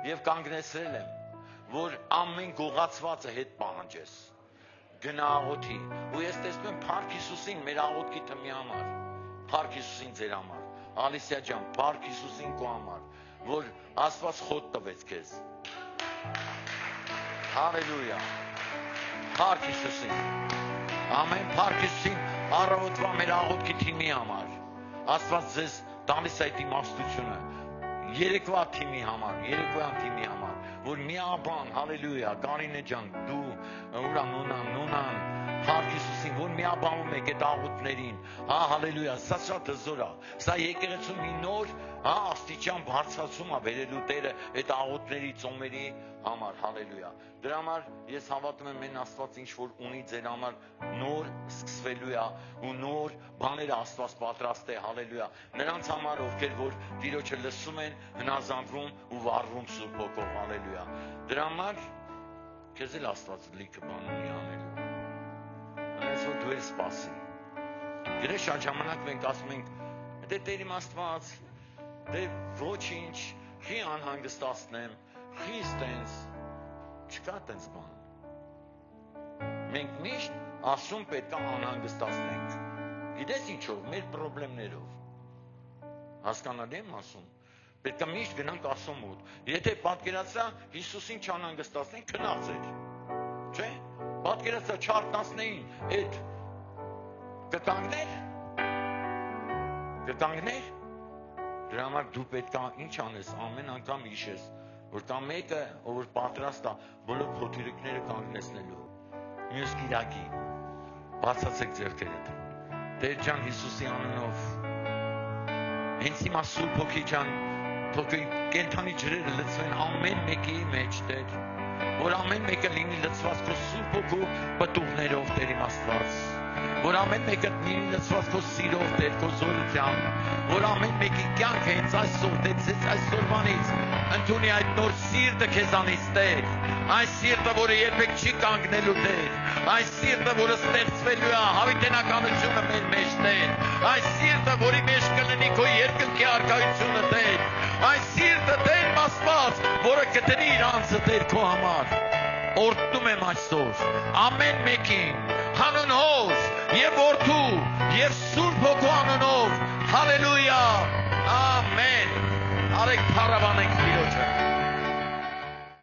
եւ կանգնեցրել եմ, որ ամեն գողացվածը հետ պահանջես։ Գնա աղոթի, ու ես տեսնում եմ Փառք Հիսուսին մեր աղոթքի թմի համար, Փառք Հիսուսին ձեր համար, Ալիսիա ջան, Փառք Հիսուսին քո համար, որ Աստված խոտ տվեց քեզ։ Հալելույա։ Փառք Հիսուսին։ Ամեն Փառք Հիսուսին առավոտվա մեր աղոթքի թիմի համար։ Աստված ձեզ տալիս է այդ իմաստությունը։ Երեկվա թիմի համար, երեկվան թիմի համար, որ մի աբան, հալելույա, Կարինե ջան, դու, ուրա նունան, Փառք Հիսուսին, որ միաբանում եք այդ աղոթներին։ Հա, հալելույա, սա շատ հզոր է։ Սա եկեղեցու մի նոր, հա, աստիճան բարձրացում է բերելու Տերը այդ աղոթների, ծոմերի համար, հալելույա։ Դրա համար ես հավատում եմ մեն Աստված ինչ որ ունի ձեր համար նոր սկսվելու է ու նոր բաները Աստված պատրաստ է, հալելույա։ Նրանց համար, ովքեր որ Տիրոջը լսում են, հնազանդվում ու վառվում Սուրբ Հոգով, հալելույա։ Դրա համար քեզ էլ Աստված լիքը բան ունի անելու։ Այնպես որ դու ես սպասի։ Գրե շատ ժամանակ մենք ասում ենք, դե Տեր իմ Աստված, դե ոչինչ, խի անհանգստացնեմ, խի ստենց, չկա տենց բան։ Մենք միշտ ասում պետք է անհանգստացնենք։ Գիտես ինչով, մեր պրոբլեմներով։ Հասկանալի եմ ասում։ Պետք է միշտ գնանք ասում մոտ։ Եթե պատկերացրա Հիսուսին չանհանգստացնենք, քնած էր։ Չէ՞։ Պատկերացրա չարտնացնեին, այդ կկանգներ։ Կկանգներ։ Դրա համար դու պետք է ինչ անես, ամեն անգամ հիշես, որ կա մեկը, ով պատրաստ է բոլոր փոթորիկները կանգնեցնելու։ Մյուս Կիրակի բացացեք ձեռքերդ։ Տեր ջան Հիսուսի անունով։ Հենց հիմա Սուրբ Հոգի ջան, թող կենթանի ջրերը լցվեն ամեն մեկի մեջ, Տեր, որ ամեն մեկը լինի լցված քո Սուրբ Հոգու պտուղներով, Տեր իմ Աստված, որ ամեն մեկը լինի լցված քո սիրով, Տեր, քո զորությամբ, որ ամեն մեկի կյանքը հենց այսօր, Տեր, այսօրվանից ընդունի այդ նոր սիրտը քեզանից, Տեր, այս սիրտը, որը երբեք չի կանգնելու, Տեր, այս սիրտը, որը ստեղծվելու է հավիտենականությունը մեր մեջ, Տեր, այս սիրտը, որի մեջ կլինի քո երկնքի արքայությունը, Տեր, այս սիրտը, Տեր, Աստված, որը կդնի իր անձը, Տեր, քո համար, օրհնում եմ այսօր ամեն մեկին հանունով եւ Որդու եւ Սուրբ Հոգու անունով, հալելույա, ամեն, արեք փառաբանենք